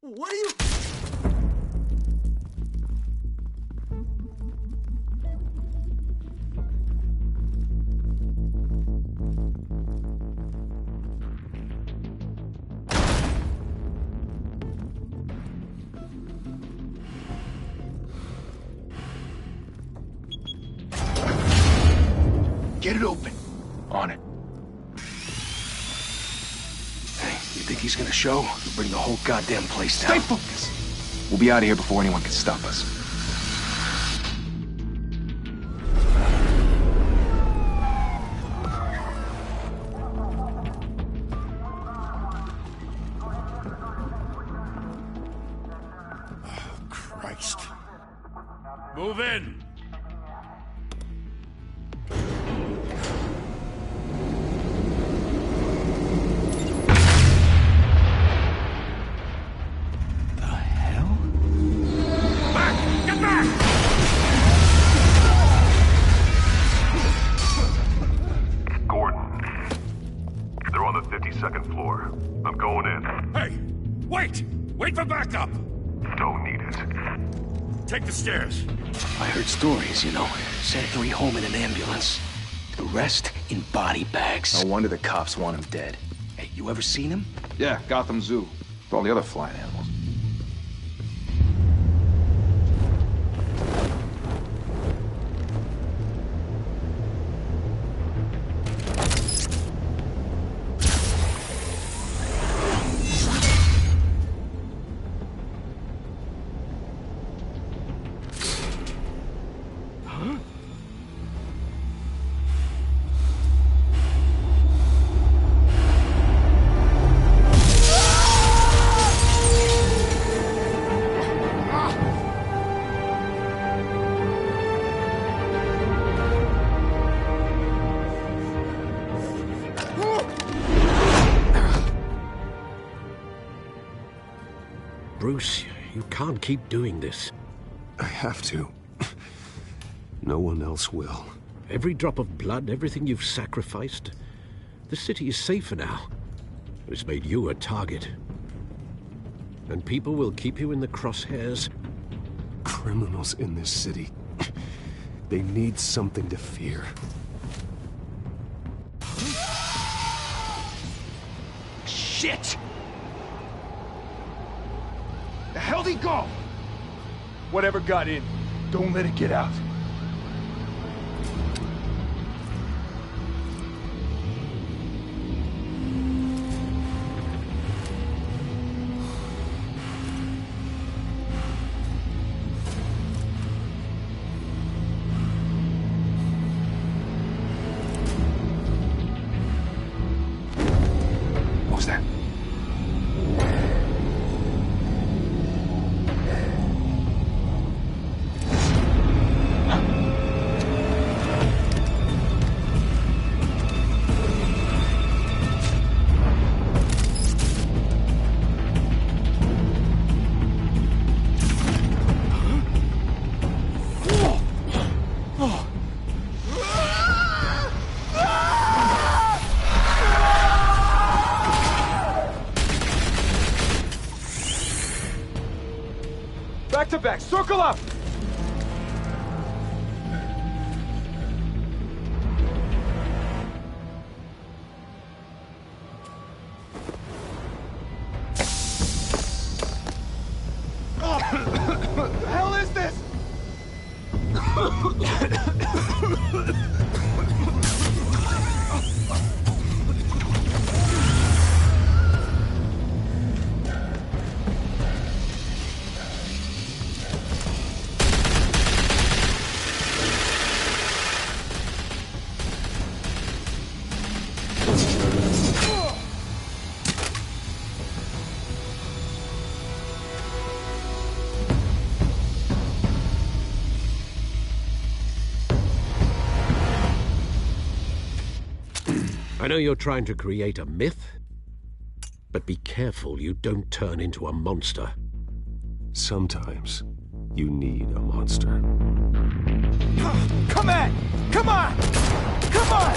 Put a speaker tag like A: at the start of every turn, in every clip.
A: What are you...
B: Get it open. On it. Hey, you think he's gonna show? We'll bring the whole goddamn place down.
C: Stay focused. We'll be out of here before anyone can stop us.
A: Oh, Christ.
D: Move in!
E: Second floor. I'm going in.
D: Hey! Wait! Wait for backup!
E: Don't need it.
D: Take the stairs.
B: I heard stories, you know. Sent 3 home in an ambulance. The rest in body bags.
C: No wonder the cops want him dead.
B: Hey, you ever seen him?
C: Yeah, Gotham Zoo. With all the other flying animals.
F: Bruce, you can't keep doing this.
G: I have to. No one else will.
F: Every drop of blood, everything you've sacrificed. The city is safer now. It's made you a target. And people will keep you in the crosshairs.
G: Criminals in this city. They need something to fear.
B: Shit! The hell'd he go?
C: Whatever got in, don't let it get out. What was that? back! Circle up! What the hell is this?
F: I know you're trying to create a myth, but be careful you don't turn into a monster.
G: Sometimes you need a monster.
C: Come on! Come on! Come on!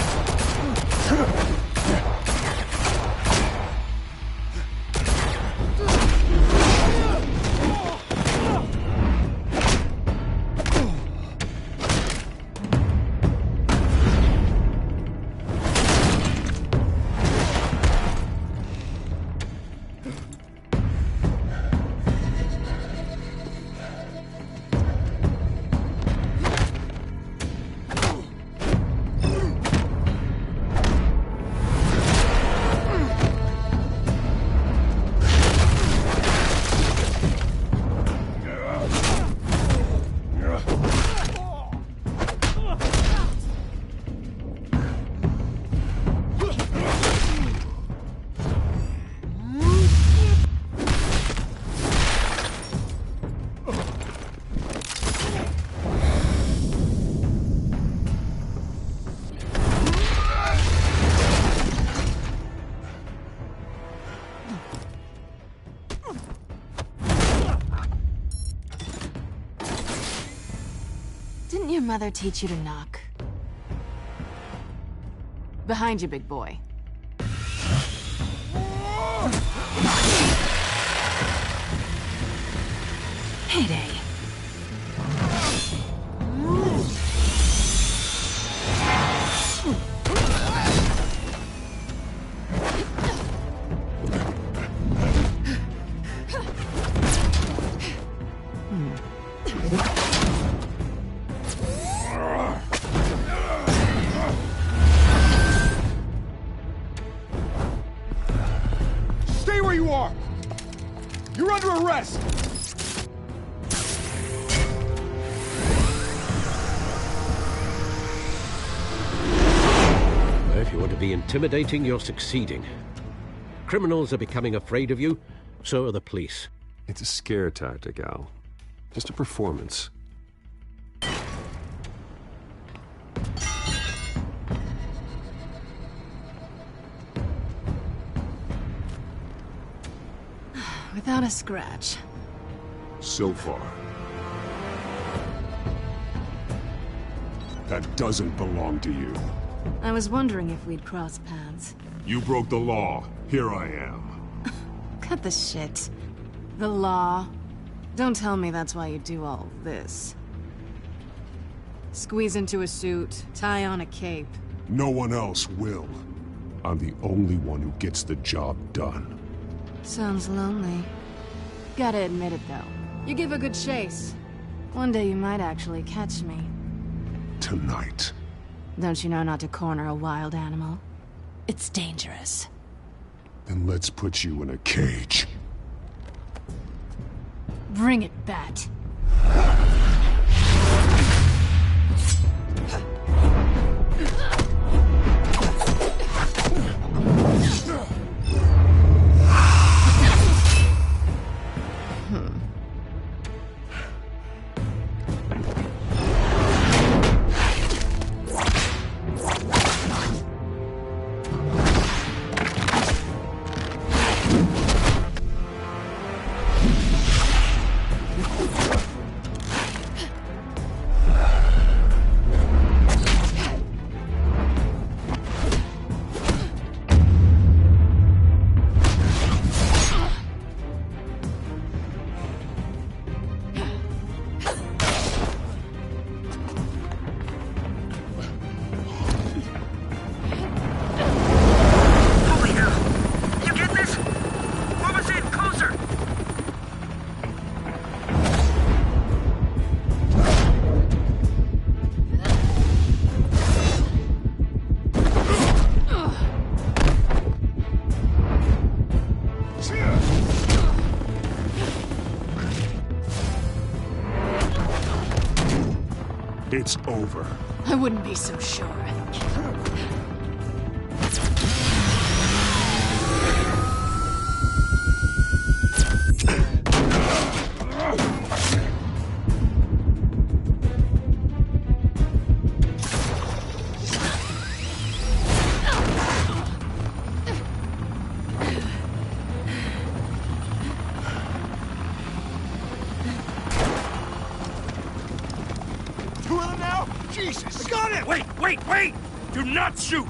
H: Didn't your mother teach you to knock? Behind you, big boy. Heyday.
C: Stay where you are! You're under arrest!
F: If you want to be intimidating, you're succeeding. Criminals are becoming afraid of you, so are the police.
G: It's a scare tactic, Al. Just a performance.
H: Without a scratch.
I: So far. That doesn't belong to you.
H: I was wondering if we'd cross paths.
I: You broke the law. Here I am.
H: Cut the shit. The law. Don't tell me that's why you do all this. Squeeze into a suit, tie on a cape.
I: No one else will. I'm the only one who gets the job done.
H: Sounds lonely. Gotta admit it, though. You give a good chase. One day you might actually catch me.
I: Tonight.
H: Don't you know not to corner a wild animal? It's dangerous.
I: Then let's put you in a cage.
H: Bring it, Bat.
I: it's over.
H: I wouldn't be so sure.
C: Two of them now? Jesus! I got it!
D: Wait! Do not shoot!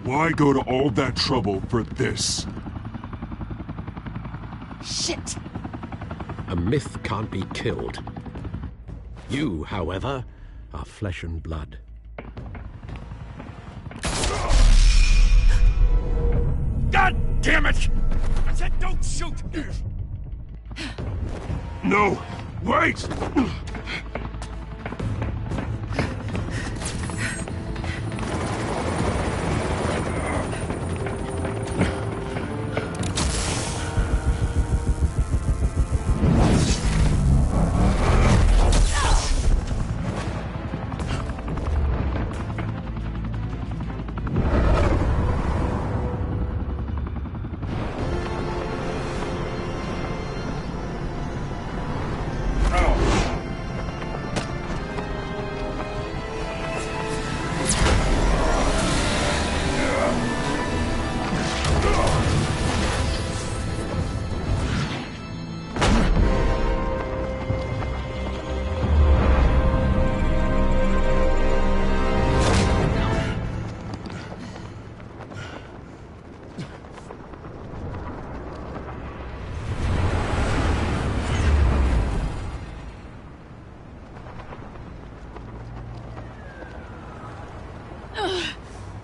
I: Why go to all that trouble for this?
H: Shit!
F: A myth can't be killed. You, however, are flesh and blood.
D: God damn it! I said don't shoot!
I: No! Wait!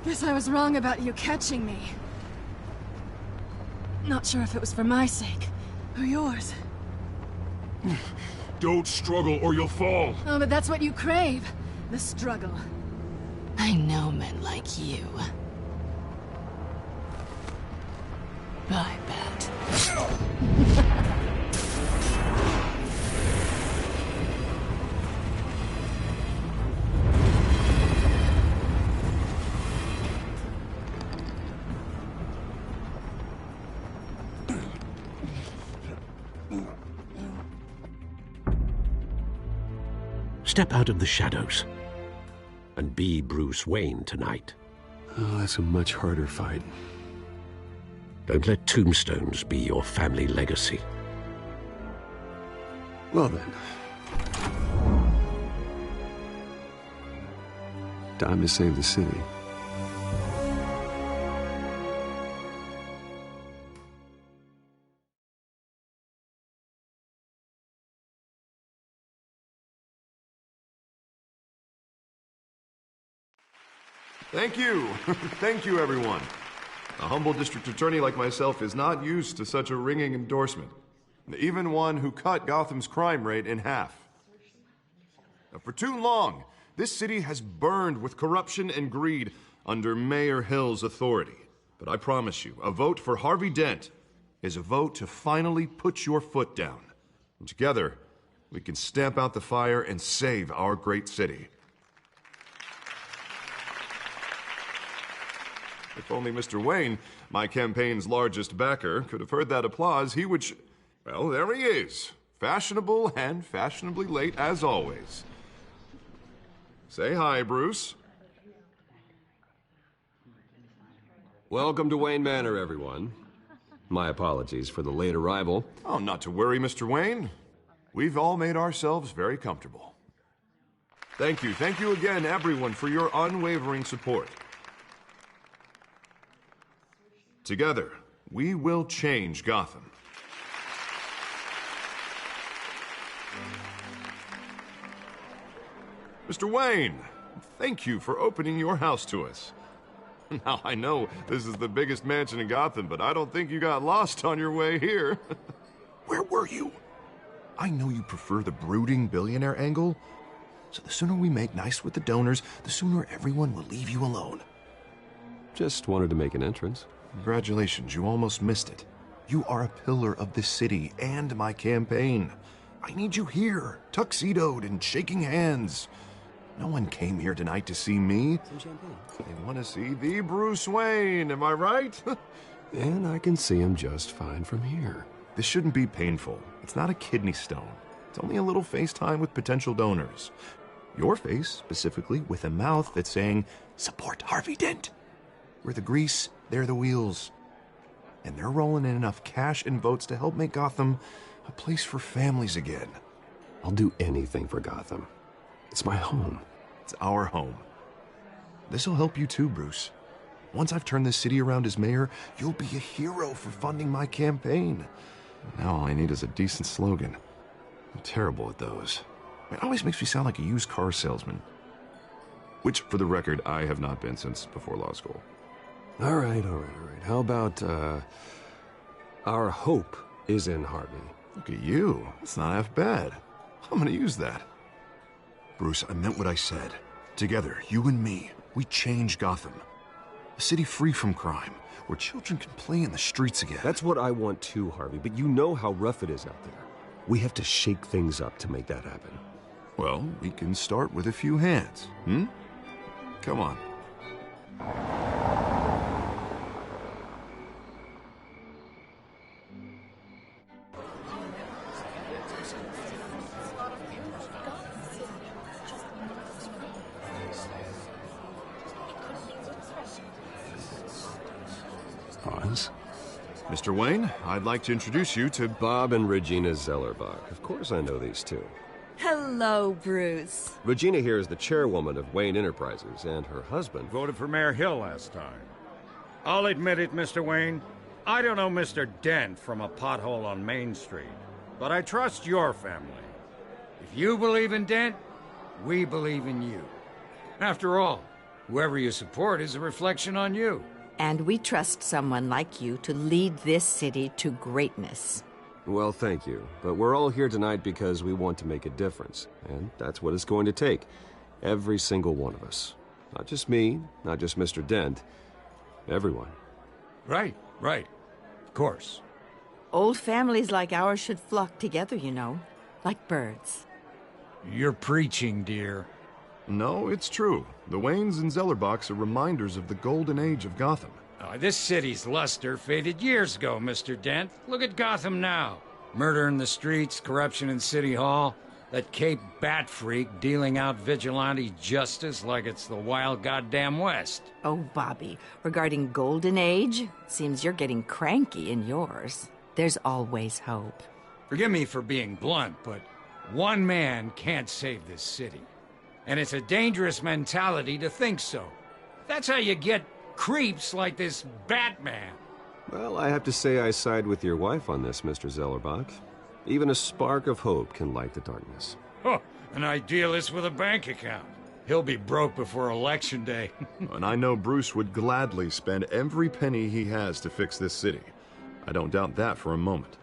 H: Guess I was wrong about you catching me. Not sure if it was for my sake, or yours.
I: Don't struggle or you'll fall.
H: Oh, but that's what you crave. The struggle. I know men like you. I bet.
F: Step out of the shadows and be Bruce Wayne tonight.
G: Oh, that's a much harder fight.
F: Don't let tombstones be your family legacy.
G: Well then. Time to save the city.
J: Thank you. Thank you, everyone. A humble district attorney like myself is not used to such a ringing endorsement. Even one who cut Gotham's crime rate in half. Now, for too long, this city has burned with corruption and greed under Mayor Hill's authority. But I promise you, a vote for Harvey Dent is a vote to finally put your foot down. And together, we can stamp out the fire and save our great city. If only Mr. Wayne, my campaign's largest backer, could have heard that applause, he would well, there he is. Fashionable and fashionably late as always. Say hi, Bruce.
G: Welcome to Wayne Manor, everyone. My apologies for the late arrival.
J: Oh, not to worry, Mr. Wayne. We've all made ourselves very comfortable. Thank you again, everyone, for your unwavering support. Together, We will change Gotham. Mr. Wayne, thank you for opening your house to us. Now, I know this is the biggest mansion in Gotham, but I don't think you got lost on your way here.
A: Where were you?
J: I know you prefer the brooding billionaire angle, so the sooner we make nice with the donors, the sooner everyone will leave you alone.
G: Just wanted to make an entrance.
J: Congratulations, you almost missed it. You are a pillar of this city and my campaign. I need you here, tuxedoed and shaking hands. No one came here tonight to see me.
G: Some champagne.
J: They want to see the Bruce Wayne, am I right?
G: And I can see him just fine from here.
J: This shouldn't be painful. It's not a kidney stone. It's only a little FaceTime with potential donors. Your face, specifically, with a mouth that's saying, support Harvey Dent. We're the grease, they're the wheels. And they're rolling in enough cash and votes to help make Gotham a place for families again.
G: I'll do anything for Gotham. It's my home.
J: It's our home. This'll help you too, Bruce. Once I've turned this city around as mayor, you'll be a hero for funding my campaign. Now all I need is a decent slogan. I'm terrible at those. It always makes me sound like a used car salesman. Which, for the record, I have not been since before law school.
G: All right. How about, our hope is in Harvey?
J: Look at you. It's not half bad. I'm gonna use that.
A: Bruce, I meant what I said. Together, you and me, we change Gotham. A city free from crime, where children can play in the streets again.
G: That's what I want too, Harvey, but you know how rough it is out there. We have to shake things up to make that happen.
J: Well, we can start with a few hands, Come on.
G: Hans?
J: Mr. Wayne, I'd like to introduce you to
G: Bob and Regina Zellerbach. Of course I know these two.
K: Hello, Bruce.
G: Regina here is the chairwoman of Wayne Enterprises, and her husband...
D: Voted for Mayor Hill last time. I'll admit it, Mr. Wayne. I don't know Mr. Dent from a pothole on Main Street, but I trust your family. If you believe in Dent, we believe in you. After all, whoever you support is a reflection on you.
K: And we trust someone like you to lead this city to greatness.
G: Well, thank you. But we're all here tonight because we want to make a difference. And that's what it's going to take. Every single one of us. Not just me, not just Mr. Dent. Everyone.
D: Right. Of course.
K: Old families like ours should flock together, you know. Like birds.
D: You're preaching, dear.
J: No, it's true. The Waynes and Zellerbachs are reminders of the golden age of Gotham.
D: This city's luster faded years ago, Mr. Dent. Look at Gotham now. Murder in the streets, corruption in City Hall, that Cape Bat freak dealing out vigilante justice like it's the wild goddamn West.
K: Oh, Bobby, regarding Golden Age, seems you're getting cranky in yours. There's always hope.
D: Forgive me for being blunt, but one man can't save this city. And it's a dangerous mentality to think so. That's how you get creeps like this Batman.
G: Well, I have to say I side with your wife on this, Mr. Zellerbach. Even a spark of hope can light the darkness.
D: Oh, an idealist with a bank account. He'll be broke before Election Day.
J: And I know Bruce would gladly spend every penny he has to fix this city. I don't doubt that for a moment.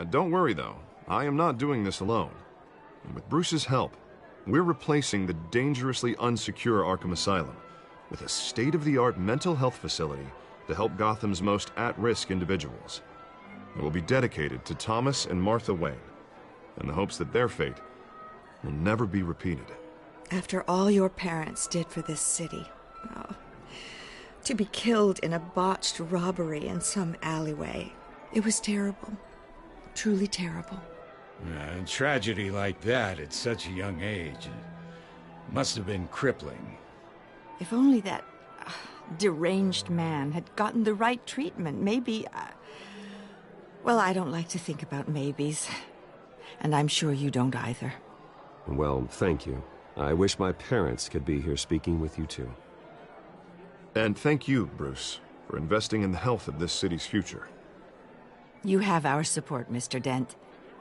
J: Don't worry, though. I am not doing this alone. And with Bruce's help, we're replacing the dangerously unsecure Arkham Asylum with a state-of-the-art mental health facility to help Gotham's most at-risk individuals. It will be dedicated to Thomas and Martha Wayne, in the hopes that their fate will never be repeated.
L: After all your parents did for this city, to be killed in a botched robbery in some alleyway, it was terrible. Truly terrible.
D: A tragedy like that at such a young age must have been crippling.
K: If only that deranged man had gotten the right treatment, maybe... Well, I don't like to think about maybes. And I'm sure you don't either.
G: Well, thank you. I wish my parents could be here speaking with you too.
J: And thank you, Bruce. for investing in the health of this city's future.
K: You have our support, Mr. Dent.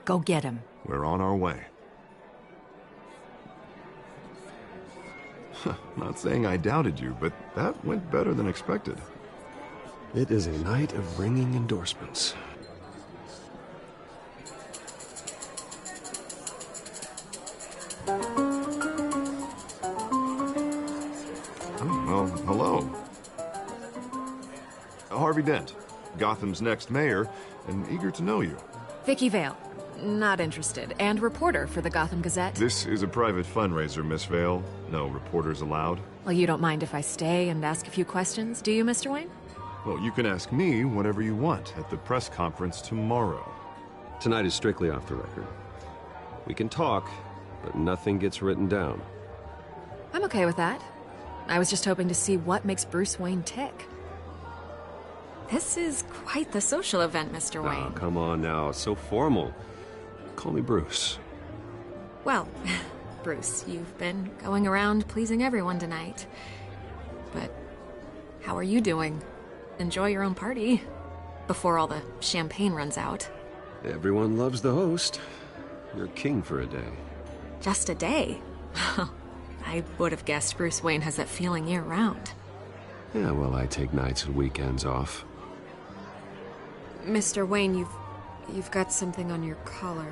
K: Go get him.
J: We're on our way. Not saying I doubted you, but that went better than expected.
G: It is a night of ringing endorsements.
J: Well, hello. Harvey Dent, Gotham's next mayor, and eager to know you.
H: Vicky Vale. Not interested. And reporter for the Gotham Gazette.
J: This is a private fundraiser, Miss Vale. No reporters allowed.
H: Well, you don't mind if I stay and ask a few questions, do you, Mr. Wayne?
J: Well, you can ask me whatever you want at the press conference tomorrow.
G: Tonight is strictly off the record. We can talk, but nothing gets written down.
H: I'm okay with that. I was just hoping to see what makes Bruce Wayne tick. This is quite the social event, Mr. Wayne.
G: Oh, come on now. It's so formal. Call me Bruce.
H: Well, Bruce, you've been going around pleasing everyone tonight. But how are you doing? Enjoy your own party before all the champagne runs out.
G: Everyone loves the host. You're king for a day.
H: Just a day? I would have guessed Bruce Wayne has that feeling year-round.
G: Yeah, well, I take nights and weekends off.
H: Mr. Wayne, you've got something on your collar.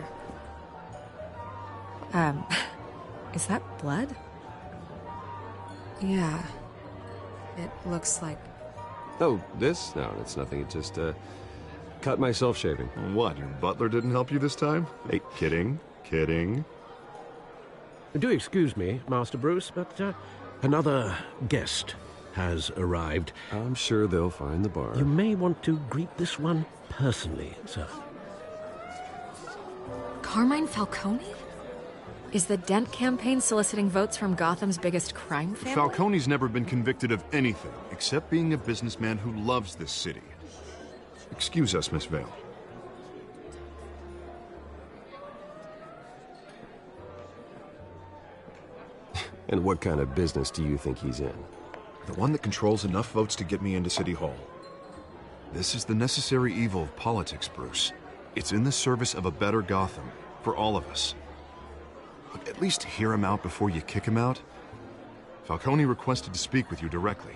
H: Is that blood? Yeah. It looks like...
G: Oh, this? No, it's nothing. It just, cut myself shaving.
J: What, your butler didn't help you this time? Hey, kidding.
F: Do excuse me, Master Bruce, but another guest has arrived.
G: I'm sure they'll find the bar.
F: You may want to greet this one personally, sir.
H: Carmine Falcone? Is the Dent campaign soliciting votes from Gotham's biggest crime family?
A: Falcone's never been convicted of anything except being a businessman who loves this city. Excuse us, Miss Vale.
G: And what kind of business do you think he's in?
A: The one that controls enough votes to get me into City Hall. This is the necessary evil of politics, Bruce. It's in the service of a better Gotham, for all of us. Look, at least hear him out before you kick him out. Falcone requested to speak with you directly.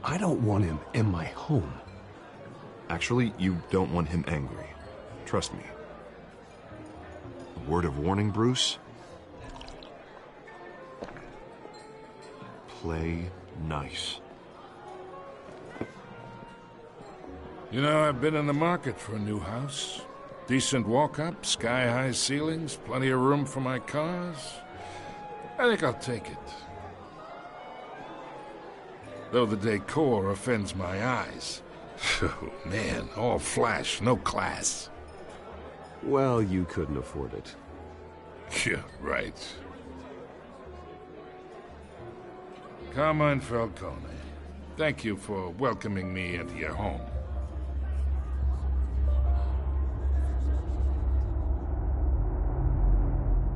I: I don't want him in my home.
A: Actually, you don't want him angry. Trust me. A word of warning, Bruce. Play nice.
C: You know, I've been in the market for a new house. Decent walk-up, sky-high ceilings, plenty of room for my cars. I think I'll take it. Though the decor offends my eyes. Oh, man, all flash, no class.
G: Well, you couldn't afford it.
C: Yeah, right. Carmine Falcone, thank you for welcoming me into your home.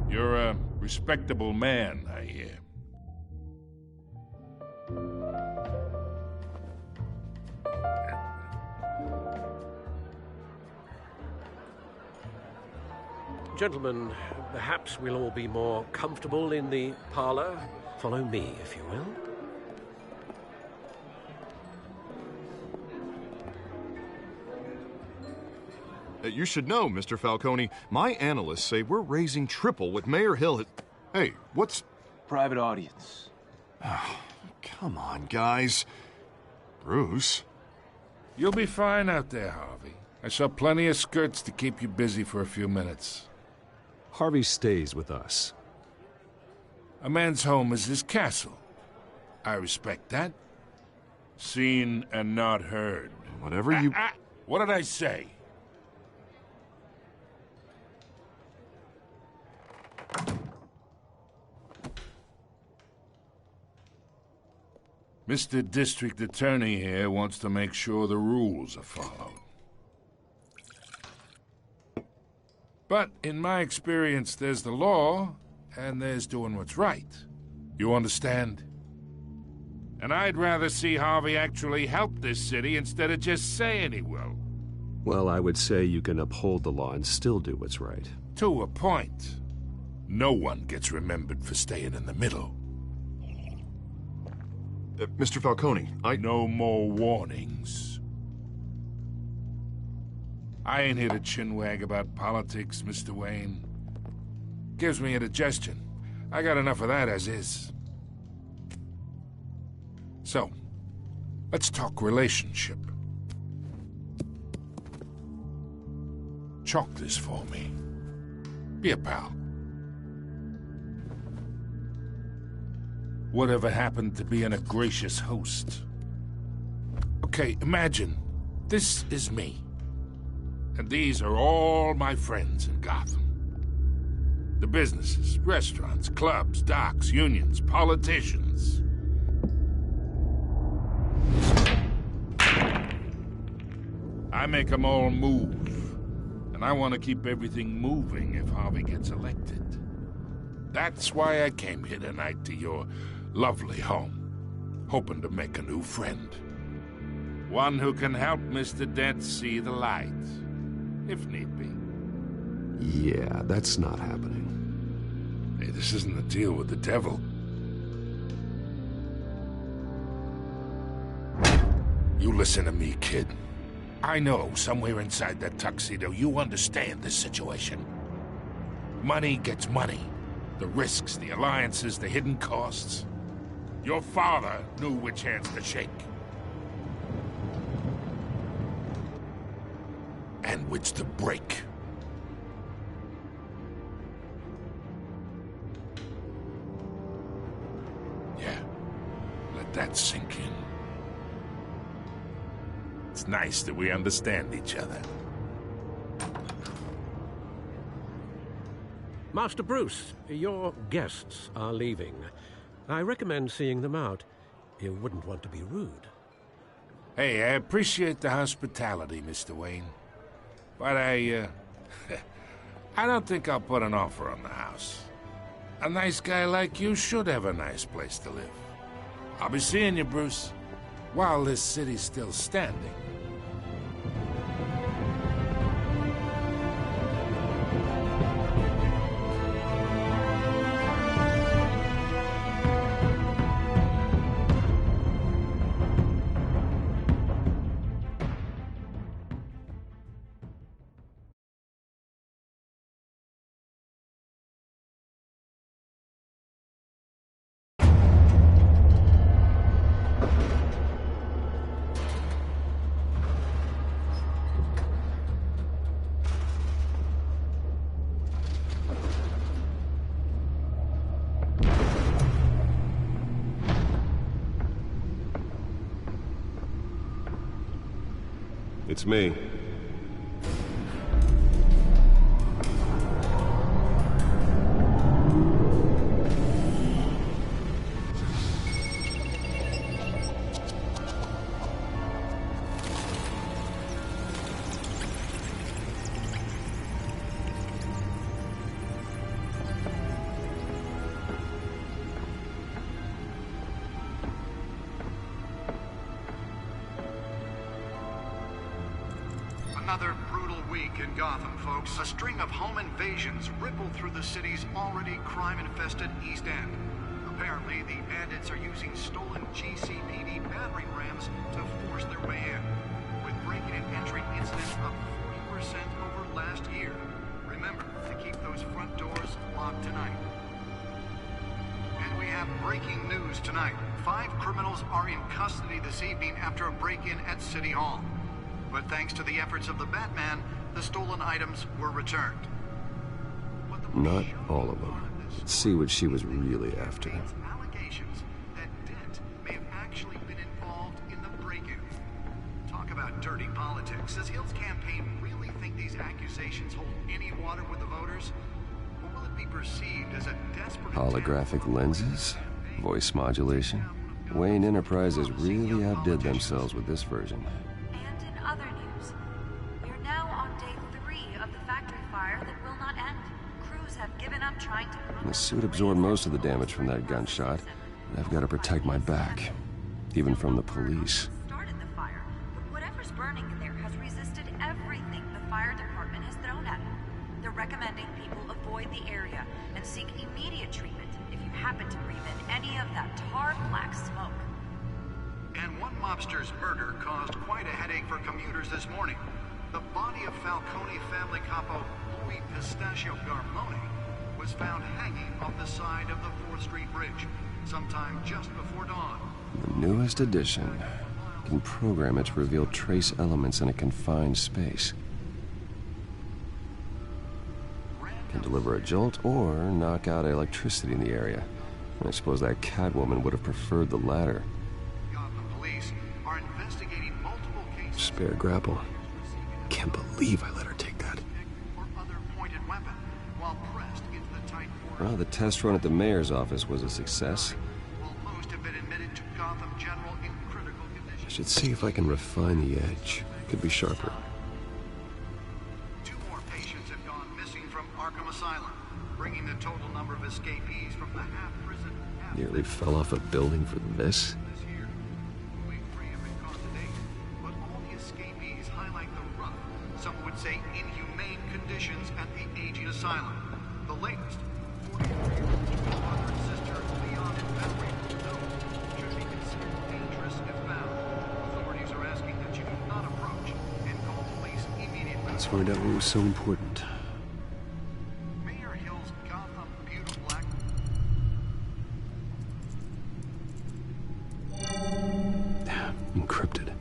C: You're a respectable man, I hear.
F: Gentlemen, perhaps we'll all be more comfortable in the parlor. Follow me, if you will.
A: You should know, Mr. Falcone, my analysts say we're raising triple what Mayor Hill had... Hey, what's...
B: Private audience.
A: Oh, come on, guys. Bruce?
C: You'll be fine out there, Harvey. I saw plenty of skirts to keep you busy for a few minutes.
G: Harvey stays with us.
C: A man's home is his castle. I respect that. Seen and not heard.
A: Whatever you...
C: What did I say? Mr. District Attorney here wants to make sure the rules are followed. But in my experience, there's the law, and there's doing what's right. You understand? And I'd rather see Harvey actually help this city instead of just saying he will.
G: Well, I would say you can uphold the law and still do what's right.
C: To a point. No one gets remembered for staying in the middle.
A: Mr. Falcone,
C: No more warnings. I ain't here to chinwag about politics, Mr. Wayne. Gives me indigestion. I got enough of that as is. So, let's talk relationship. Chalk this for me. Be a pal. Whatever happened to being a gracious host? Okay, imagine this is me. And these are all my friends in Gotham. The businesses, restaurants, clubs, docks, unions, politicians. I make them all move. And I want to keep everything moving if Harvey gets elected. That's why I came here tonight to your lovely home, hoping to make a new friend. One who can help Mr. Dent see the light, if need be.
G: Yeah, that's not happening.
C: Hey, this isn't a deal with the devil. You listen to me, kid. I know somewhere inside that tuxedo you understand this situation. Money gets money. The risks, the alliances, the hidden costs. Your father knew which hands to shake. And which to break. Yeah, let that sink in. It's nice that we understand each other.
F: Master Bruce, your guests are leaving. I recommend seeing them out. You wouldn't want to be rude.
C: Hey, I appreciate the hospitality, Mr. Wayne. But I don't think I'll put an offer on the house. A nice guy like you should have a nice place to live. I'll be seeing you, Bruce, while this city's still standing.
G: It's me.
M: Another brutal week in Gotham, folks. A string of home invasions rippled through the city's already crime-infested East End. Apparently, the bandits are using stolen GCPD battering rams to force their way in, with breaking and entering incidents up 40% over last year. Remember to keep those front doors locked tonight. And we have breaking news tonight. 5 criminals are in custody this evening after a break-in at City Hall. But thanks to the efforts of the Batman, the stolen items were returned.
G: Not all of them. Let's see what she was really after.
M: Allegations that Dent may have actually been involved in the break-in. Talk about dirty politics. Does Hill's campaign really think these accusations hold any water with the voters? Or will it be perceived as a desperate
G: Holographic lenses? Voice modulation? Wayne Enterprises really outdid themselves with this version.
N: Other news. We're now on day 3 of the factory fire that will not end. Crews have given up trying to...
G: The suit absorbed most of the damage from that gunshot. I've got to protect my back. even from the police.
N: Started the fire, but whatever's burning in there has resisted everything the fire department has thrown at it. They're recommending people avoid the area and seek immediate treatment if you happen to breathe in any of that tar black smoke.
M: And one mobster's murder caused quite a headache for commuters this morning. The body of Falcone family capo Louis Pistachio Garmone was found hanging off the side of the 4th Street Bridge sometime just before dawn.
G: The newest addition. You can program it to reveal trace elements in a confined space. Can deliver a jolt or knock out electricity in the area. I suppose that Catwoman would have preferred the latter.
M: Gotham police are investigating multiple cases.
G: Spare grapple. Can't believe I let her take that.
M: Or other pointed weapon while pressed into the tight quarters.
G: Well, the test run at the mayor's office was a success.
M: While most have been admitted to Gotham General in critical condition.
G: I should see if I can refine the edge. Could be sharper.
M: 2 more patients have gone missing from Arkham Asylum, bringing the total number of escapees from the half-prison...
G: Nearly fell off a building for this.
M: this year. Only 3 have been caught to date, but all the escapees highlight the rough, some would say inhumane conditions at the aging asylum. The latest, 43-year-old brother and sister Leon and Valerie Mills should be considered dangerous if found. Authorities are asking that you do not approach and call police immediately.
G: Let's find out what was so important.
M: Mayor Hill's Gotham Beauty Black.
G: Encrypted.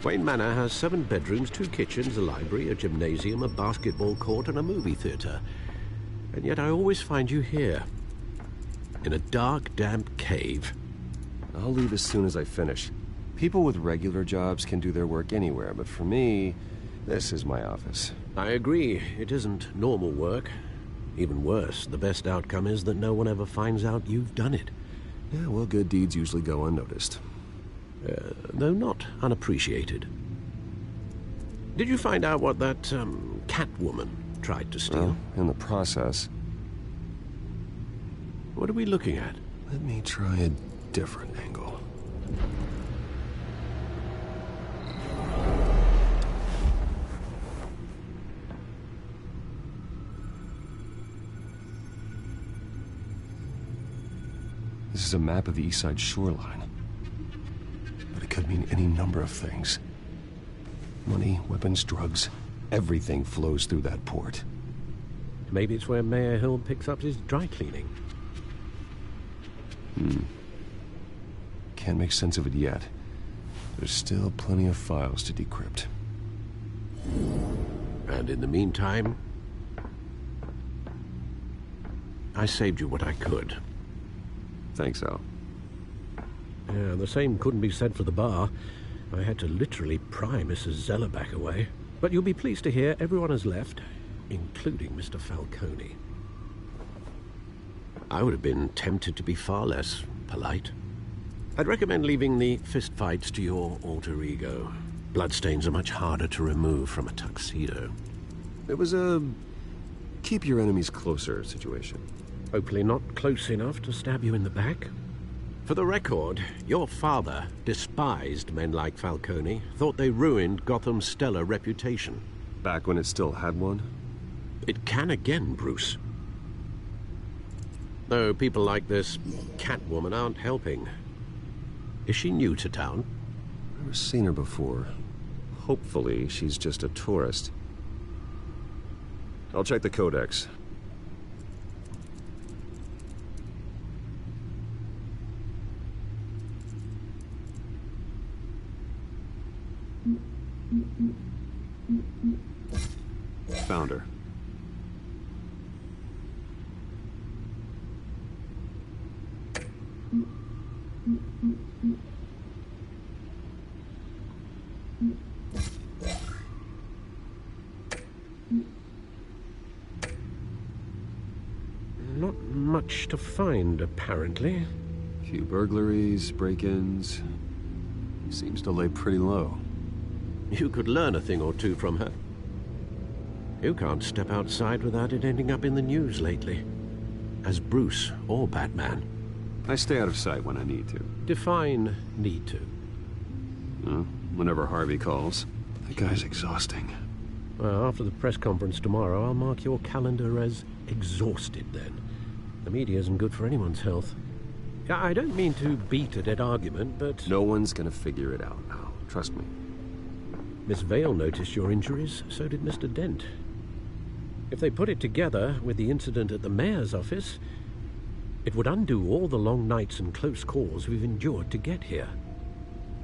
F: Wayne Manor has 7 bedrooms, 2 kitchens, a library, a gymnasium, a basketball court, and a movie theater. And yet I always find you here. In a dark, damp cave.
G: I'll leave as soon as I finish. People with regular jobs can do their work anywhere, but for me, this is my office.
F: I agree. It isn't normal work. Even worse, the best outcome is that no one ever finds out you've done it.
G: Yeah, well, good deeds usually go unnoticed.
F: Though not unappreciated. Did you find out what that, Catwoman tried to steal?
G: Well, in the process.
F: What are we looking at?
G: Let me try a different angle. This is a map of the East Side shoreline. But it could mean any number of things. Money, weapons, drugs, everything flows through that port.
F: Maybe it's where Mayor Hill picks up his dry cleaning.
G: Can't make sense of it yet. There's still plenty of files to decrypt.
F: And in the meantime, I saved you what I could.
G: Thanks, Al.
F: Yeah, the same couldn't be said for the bar. I had to literally pry Mrs. Zeller back away. But you'll be pleased to hear everyone has left, including Mr. Falcone. I would have been tempted to be far less polite. I'd recommend leaving the fistfights to your alter ego. Bloodstains are much harder to remove from a tuxedo.
G: It was a keep your enemies closer situation.
F: Hopefully not close enough to stab you in the back. For the record, your father despised men like Falcone, thought they ruined Gotham's stellar reputation.
G: Back when it still had one?
F: It can again, Bruce. Though people like this Catwoman aren't helping. Is she new to town?
G: Never seen her before. Hopefully she's just a tourist. I'll check the codex. Found her.
F: Not much to find, apparently.
G: Few burglaries, break-ins. Seems to lay pretty low.
F: You could learn a thing or two from her. You can't step outside without it ending up in the news lately. As Bruce or Batman.
G: I stay out of sight when I need to.
F: Define need to.
G: Whenever Harvey calls. That guy's exhausting.
F: Well, after the press conference tomorrow, I'll mark your calendar as exhausted then. The media isn't good for anyone's health. I don't mean to beat a dead argument, but...
G: No one's gonna figure it out now. Trust me.
F: Miss Vale noticed your injuries, so did Mr. Dent. If they put it together with the incident at the mayor's office, it would undo all the long nights and close calls we've endured to get here.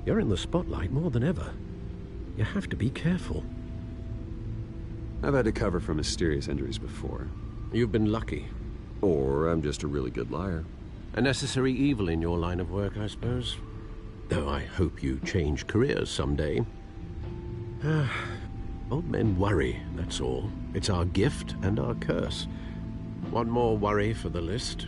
F: You're in the spotlight more than ever. You have to be careful.
G: I've had to cover for mysterious injuries before.
F: You've been lucky.
G: Or I'm just a really good liar.
F: A necessary evil in your line of work, I suppose. Though I hope you change careers someday. Old men worry, that's all. It's our gift and our curse. One more worry for the list.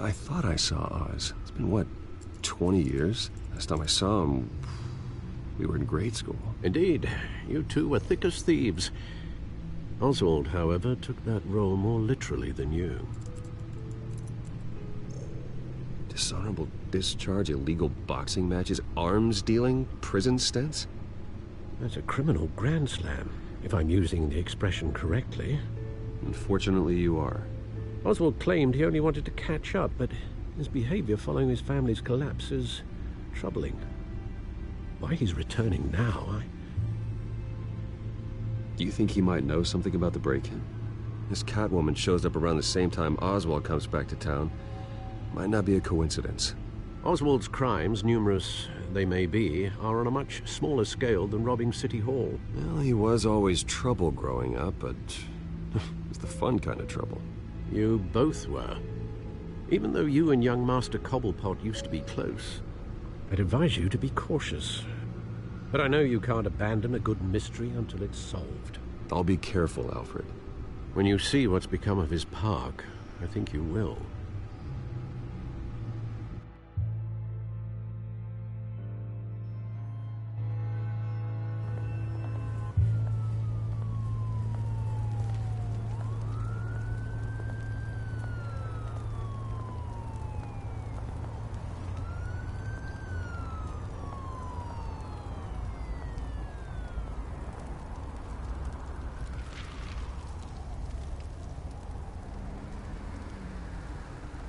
G: I thought I saw Oz. It's been, what, 20 years? Last time I saw him, we were in grade school.
F: Indeed. You two were thick as thieves. Oswald, however, took that role more literally than you.
G: Dishonorable discharge, illegal boxing matches, arms dealing, prison stints?
F: That's a criminal grand slam, if I'm using the expression correctly.
G: Unfortunately, you are.
F: Oswald claimed he only wanted to catch up, but his behavior following his family's collapse is troubling. Why he's returning now,
G: Do you think he might know something about the break-in? This Catwoman shows up around the same time Oswald comes back to town. Might not be a coincidence.
F: Oswald's crimes, numerous they may be, are on a much smaller scale than robbing City Hall.
G: Well, he was always trouble growing up, but it's the fun kind of trouble.
F: You both were. Even though you and young Master Cobblepot used to be close, I'd advise you to be cautious. But I know you can't abandon a good mystery until it's solved.
G: I'll be careful, Alfred.
F: When you see what's become of his park, I think you will.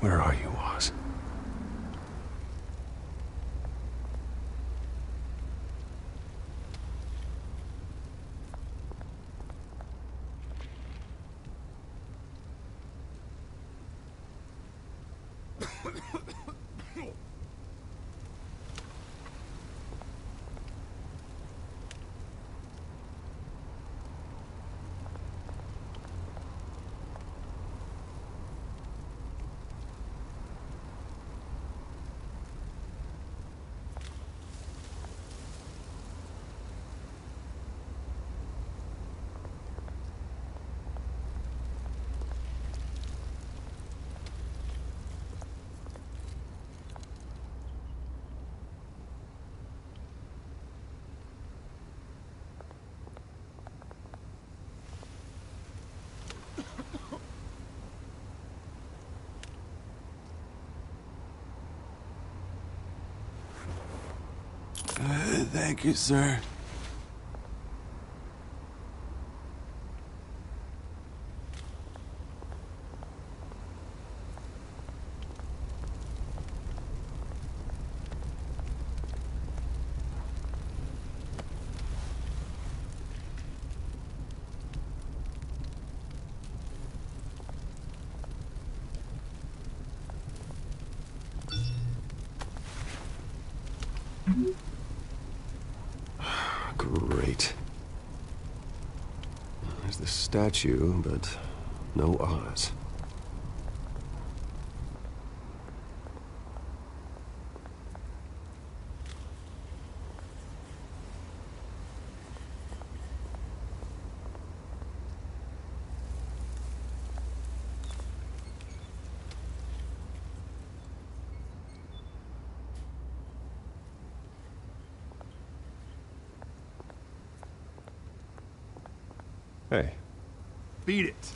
G: Where are you, Oz?
O: Thank you, sir.
G: Great. There's the statue, but no Oz.
O: Beat it.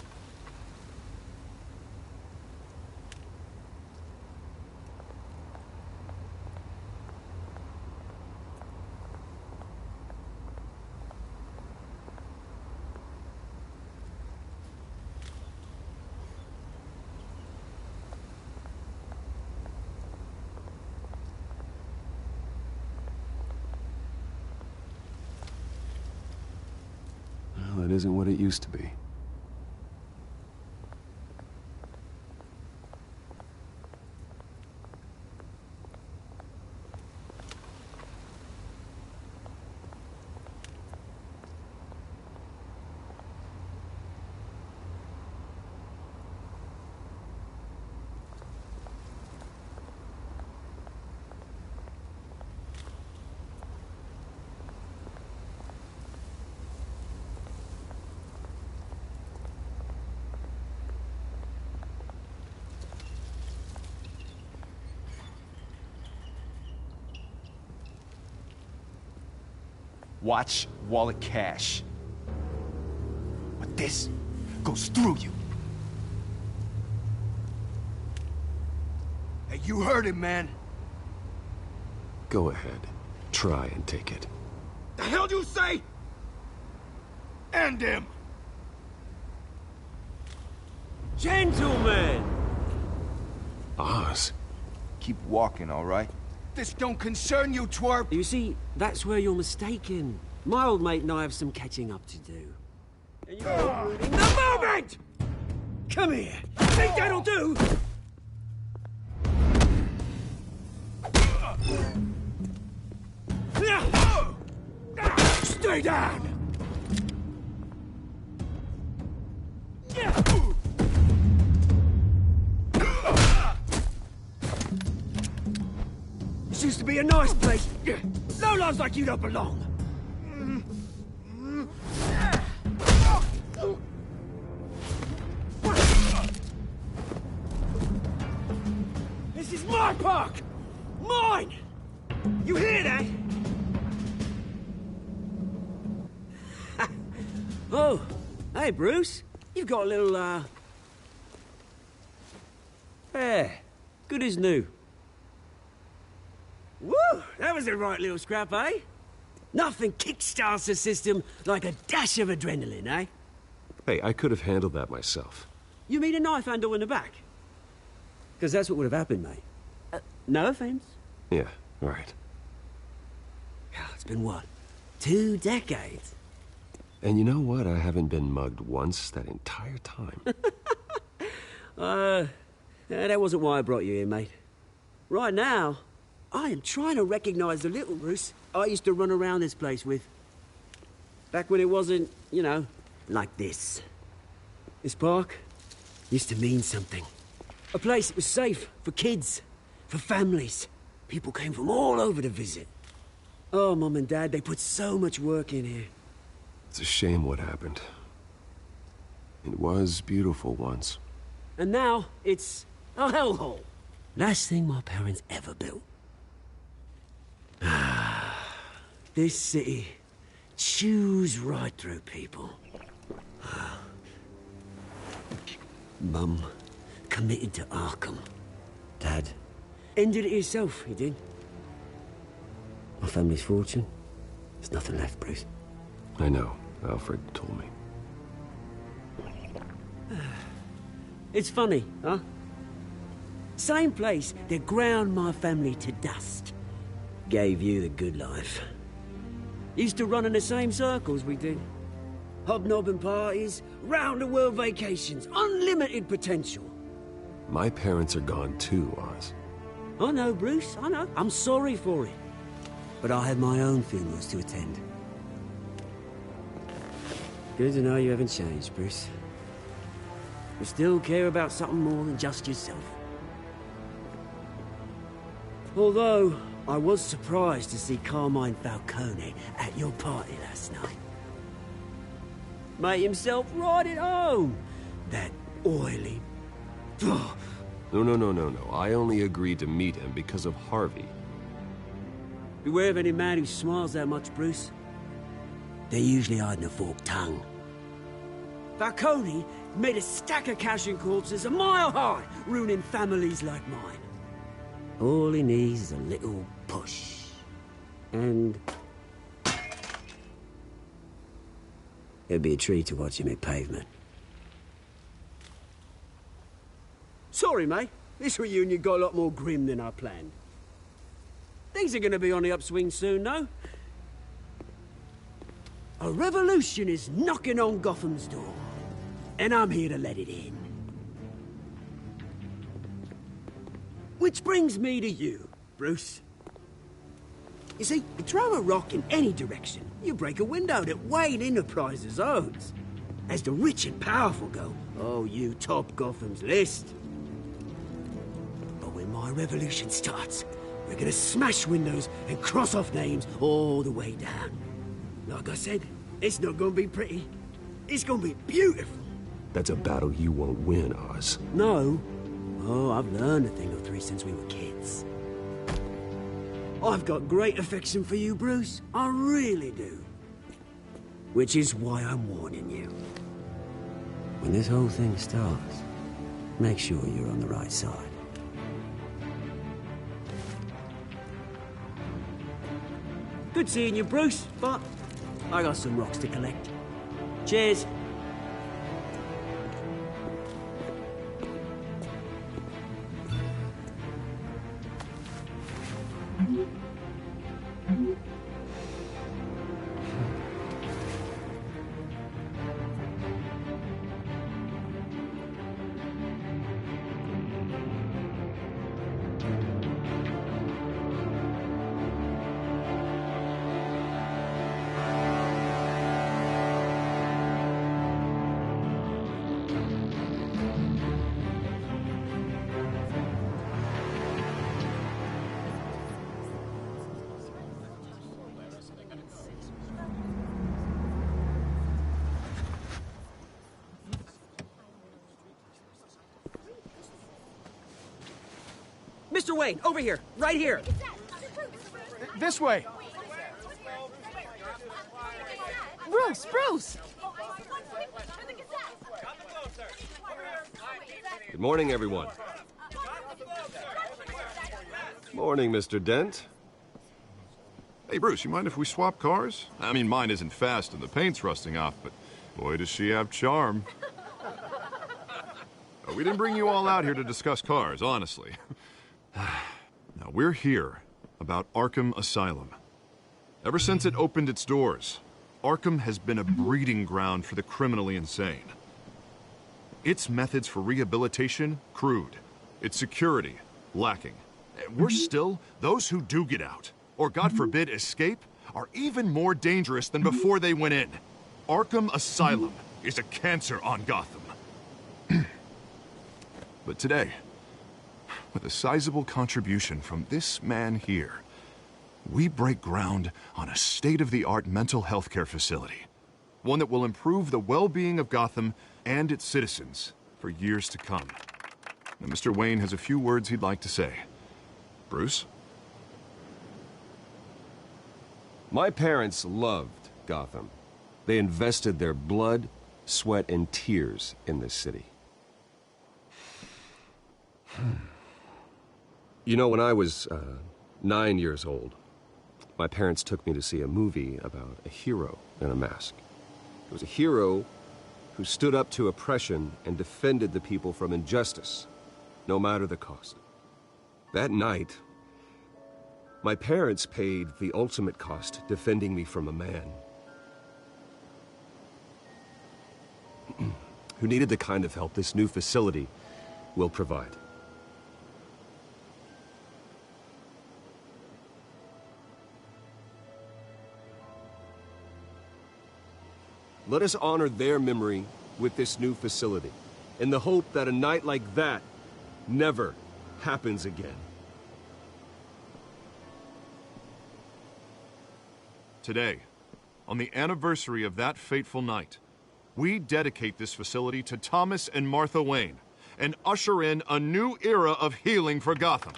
G: Well, it isn't what it used to be.
O: Watch wallet cash. But this goes through you. Hey, you heard him, man.
G: Go ahead. Try and take it.
O: The hell do you say? End him!
B: Gentlemen!
G: Oz.
O: Keep walking, all right? This don't concern you, twerp!
B: You see, that's where you're mistaken. My old mate and I have some catching up to do. And you're ruining the moment! Come here! Think that'll do? Stay down! This used to be a nice place. Lowlifes like you don't belong. This is my park! Mine! You hear that? Oh, hey, Bruce. You've got a little, hair. Good as new. Woo! That was a right little scrap, eh? Nothing kickstarts the system like a dash of adrenaline, eh?
G: Hey, I could have handled that myself.
B: You mean a knife handle in the back? Because that's what would have happened, mate. No offense.
G: Yeah, right.
B: It's been, what, 2 decades?
G: And you know what? I haven't been mugged once that entire time.
B: That wasn't why I brought you here, mate. Right now, I am trying to recognize the little Bruce I used to run around this place with. Back when it wasn't, you know, like this. This park used to mean something. A place that was safe for kids, for families. People came from all over to visit. Oh, Mum and Dad, they put so much work in here.
G: It's a shame what happened. It was beautiful once.
B: And now, it's a hellhole. Last thing my parents ever built. This city chews right through people. Mum committed to Arkham. Dad ended it himself, he did. My family's fortune, there's nothing left, Bruce.
G: I know. Alfred told me.
B: It's funny, huh? Same place that ground my family to dust. Gave you the good life. Used to run in the same circles we did. Hobnobbing parties, round-the-world vacations, unlimited potential.
G: My parents are gone too, Oz.
B: I know, Bruce, I know. I'm sorry for it. But I have my own funerals to attend. Good to know you haven't changed, Bruce. You still care about something more than just yourself. Although, I was surprised to see Carmine Falcone at your party last night. Made himself right at home. That oily...
G: No. I only agreed to meet him because of Harvey.
B: Beware of any man who smiles that much, Bruce. They're usually hiding a forked tongue. Falcone made a stack of cash and corpses a mile high, ruining families like mine. All he needs is a little push. And... it'd be a treat to watch him hit pavement. Sorry, mate. This reunion got a lot more grim than I planned. Things are gonna be on the upswing soon, though. A revolution is knocking on Gotham's door, and I'm here to let it in. Which brings me to you, Bruce. You see, you throw a rock in any direction, you break a window that Wayne Enterprises owns. As the rich and powerful go, oh, you top Gotham's list. But when my revolution starts, we're gonna smash windows and cross off names all the way down. Like I said, it's not gonna be pretty. It's gonna be beautiful.
G: That's a battle you won't win, Oz.
B: No. Oh, I've learned a thing or three since we were kids. I've got great affection for you, Bruce. I really do. Which is why I'm warning you. When this whole thing starts, make sure you're on the right side. Good seeing you, Bruce, but I got some rocks to collect. Cheers. Mr. Wayne, over here, right here.
P: This way.
Q: Bruce!
G: Good morning, everyone. Morning, Mr. Dent.
J: Hey, Bruce, you mind if we swap cars? I mean, mine isn't fast and the paint's rusting off, but boy, does she have charm. We didn't bring you all out here to discuss cars, honestly. Now, we're here about Arkham Asylum. Ever since it opened its doors, Arkham has been a breeding ground for the criminally insane. Its methods for rehabilitation, crude. Its security, lacking. Worse still, those who do get out, or God forbid escape, are even more dangerous than before they went in. Arkham Asylum is a cancer on Gotham. But today, with a sizable contribution from this man here, we break ground on a state-of-the-art mental health care facility. One that will improve the well-being of Gotham and its citizens for years to come. Now, Mr. Wayne has a few words he'd like to say. Bruce?
G: My parents loved Gotham. They invested their blood, sweat, and tears in this city. You know, when I was 9 years old, my parents took me to see a movie about a hero in a mask. It was a hero who stood up to oppression and defended the people from injustice, no matter the cost. That night, my parents paid the ultimate cost defending me from a man who needed the kind of help this new facility will provide. Let us honor their memory with this new facility, in the hope that a night like that never happens again.
J: Today, on the anniversary of that fateful night, we dedicate this facility to Thomas and Martha Wayne and usher in a new era of healing for Gotham.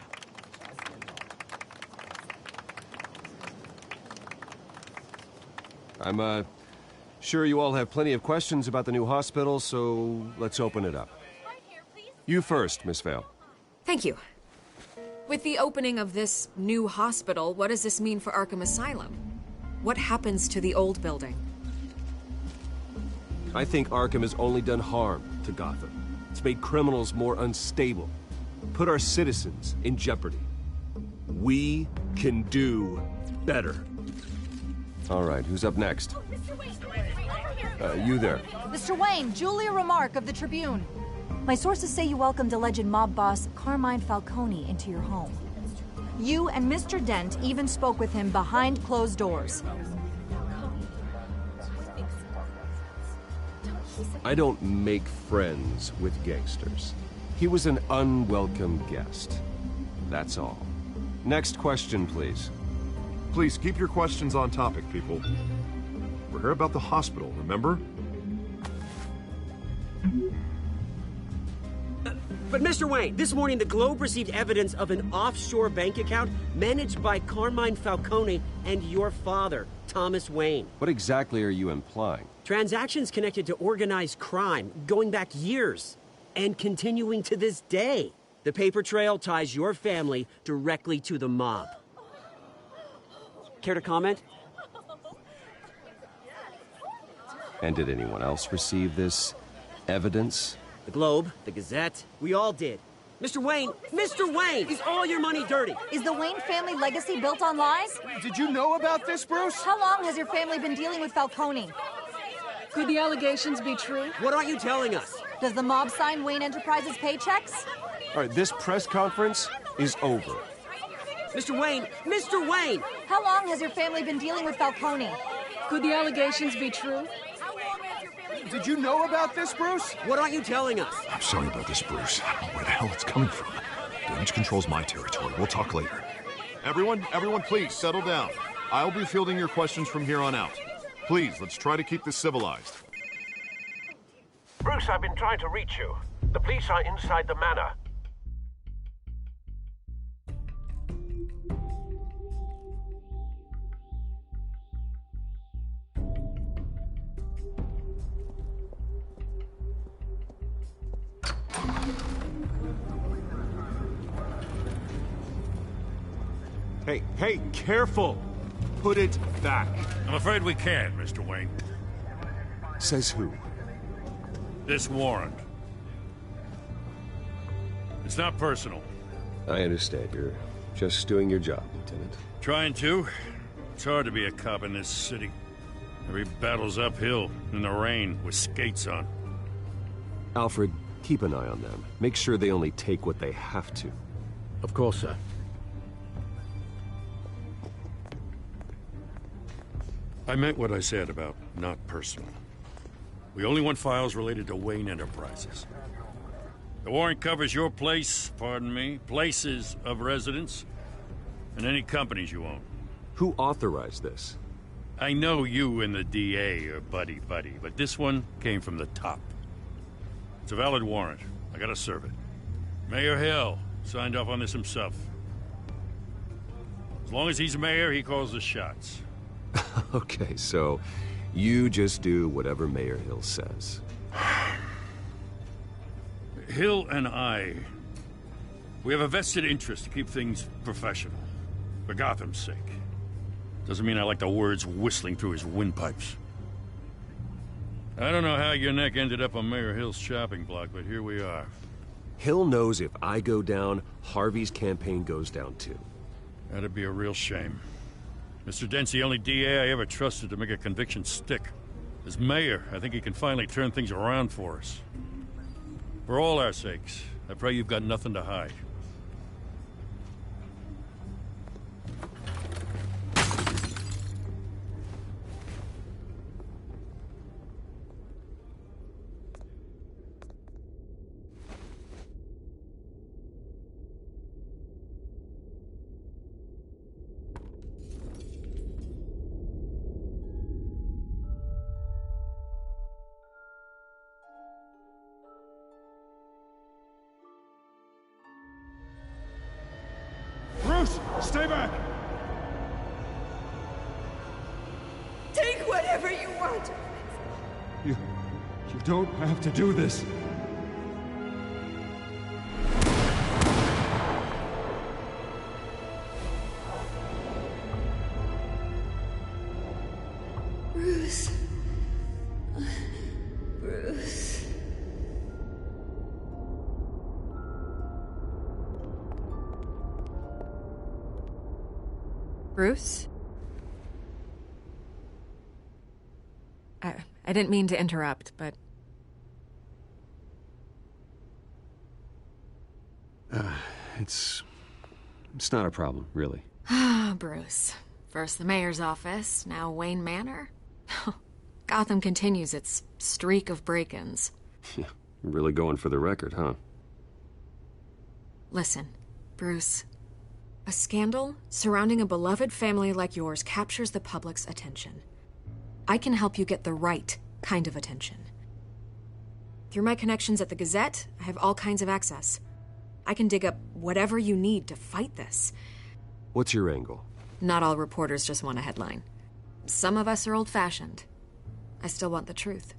G: Sure, you all have plenty of questions about the new hospital, so let's open it up. You first, Miss Vale.
H: Thank you. With the opening of this new hospital, what does this mean for Arkham Asylum? What happens to the old building?
G: I think Arkham has only done harm to Gotham. It's made criminals more unstable, put our citizens in jeopardy. We can do better. All right, who's up next? You there.
Q: Mr. Wayne, Julia Remark of the Tribune. My sources say you welcomed alleged mob boss Carmine Falcone into your home. You and Mr. Dent even spoke with him behind closed doors.
G: I don't make friends with gangsters. He was an unwelcome guest. That's all. Next question, please.
J: Please keep your questions on topic, people. We're here about the hospital, remember?
B: But Mr. Wayne, this morning the Globe received evidence of an offshore bank account managed by Carmine Falcone and your father, Thomas Wayne.
G: What exactly are you implying?
B: Transactions connected to organized crime going back years and continuing to this day. The paper trail ties your family directly to the mob. Care to comment?
G: And did anyone else receive this evidence?
B: The Globe, the Gazette, we all did. Mr. Wayne, is all your money dirty?
Q: Is the Wayne family legacy built on lies?
P: Did you know about this, Bruce?
Q: How long has your family been dealing with Falcone?
R: Could the allegations be true?
B: What aren't you telling us?
Q: Does the mob sign Wayne Enterprises paychecks?
G: All right, this press conference is over.
B: Mr. Wayne!
Q: How long has your family been dealing with Falcone?
R: Could the allegations be true?
P: Did you know about this, Bruce?
B: What aren't you telling us?
A: I'm sorry about this, Bruce. I don't know where the hell it's coming from. Damage control's my territory. We'll talk later.
J: Everyone, please, settle down. I'll be fielding your questions from here on out. Please, let's try to keep this civilized.
F: Bruce, I've been trying to reach you. The police are inside the manor.
G: Hey, careful! Put it back.
C: I'm afraid we can't, Mr. Wayne.
G: Says who?
C: This warrant. It's not personal.
G: I understand. You're just doing your job, Lieutenant.
C: Trying to. It's hard to be a cop in this city. Every battle's uphill, in the rain, with skates on.
G: Alfred, keep an eye on them. Make sure they only take what they have to.
F: Of course, sir.
C: I meant what I said about not personal. We only want files related to Wayne Enterprises. The warrant covers your place, pardon me, places of residence, and any companies you own.
G: Who authorized this?
C: I know you and the DA are buddy-buddy, but this one came from the top. It's a valid warrant. I gotta serve it. Mayor Hill signed off on this himself. As long as he's mayor, he calls the shots.
G: Okay, so you just do whatever Mayor Hill says.
C: Hill and we have a vested interest to keep things professional. For Gotham's sake. Doesn't mean I like the words whistling through his windpipes. I don't know how your neck ended up on Mayor Hill's shopping block, but here we are.
G: Hill knows if I go down, Harvey's campaign goes down too.
C: That'd be a real shame. Mr. Dent's the only DA I ever trusted to make a conviction stick. As mayor, I think he can finally turn things around for us. For all our sakes, I pray you've got nothing to hide.
P: Bruce, stay back!
L: Take whatever you want.
S: You don't have to do this.
L: Bruce. Bruce.
H: Bruce? I didn't mean to interrupt, but...
G: It's not a problem, really.
H: Ah, Bruce. First the mayor's office, now Wayne Manor. Gotham continues its streak of break-ins.
G: Yeah, really going for the record, huh?
H: Listen, Bruce. A scandal surrounding a beloved family like yours captures the public's attention. I can help you get the right kind of attention. Through my connections at the Gazette, I have all kinds of access. I can dig up whatever you need to fight this.
G: What's your angle?
H: Not all reporters just want a headline. Some of us are old-fashioned. I still want the truth.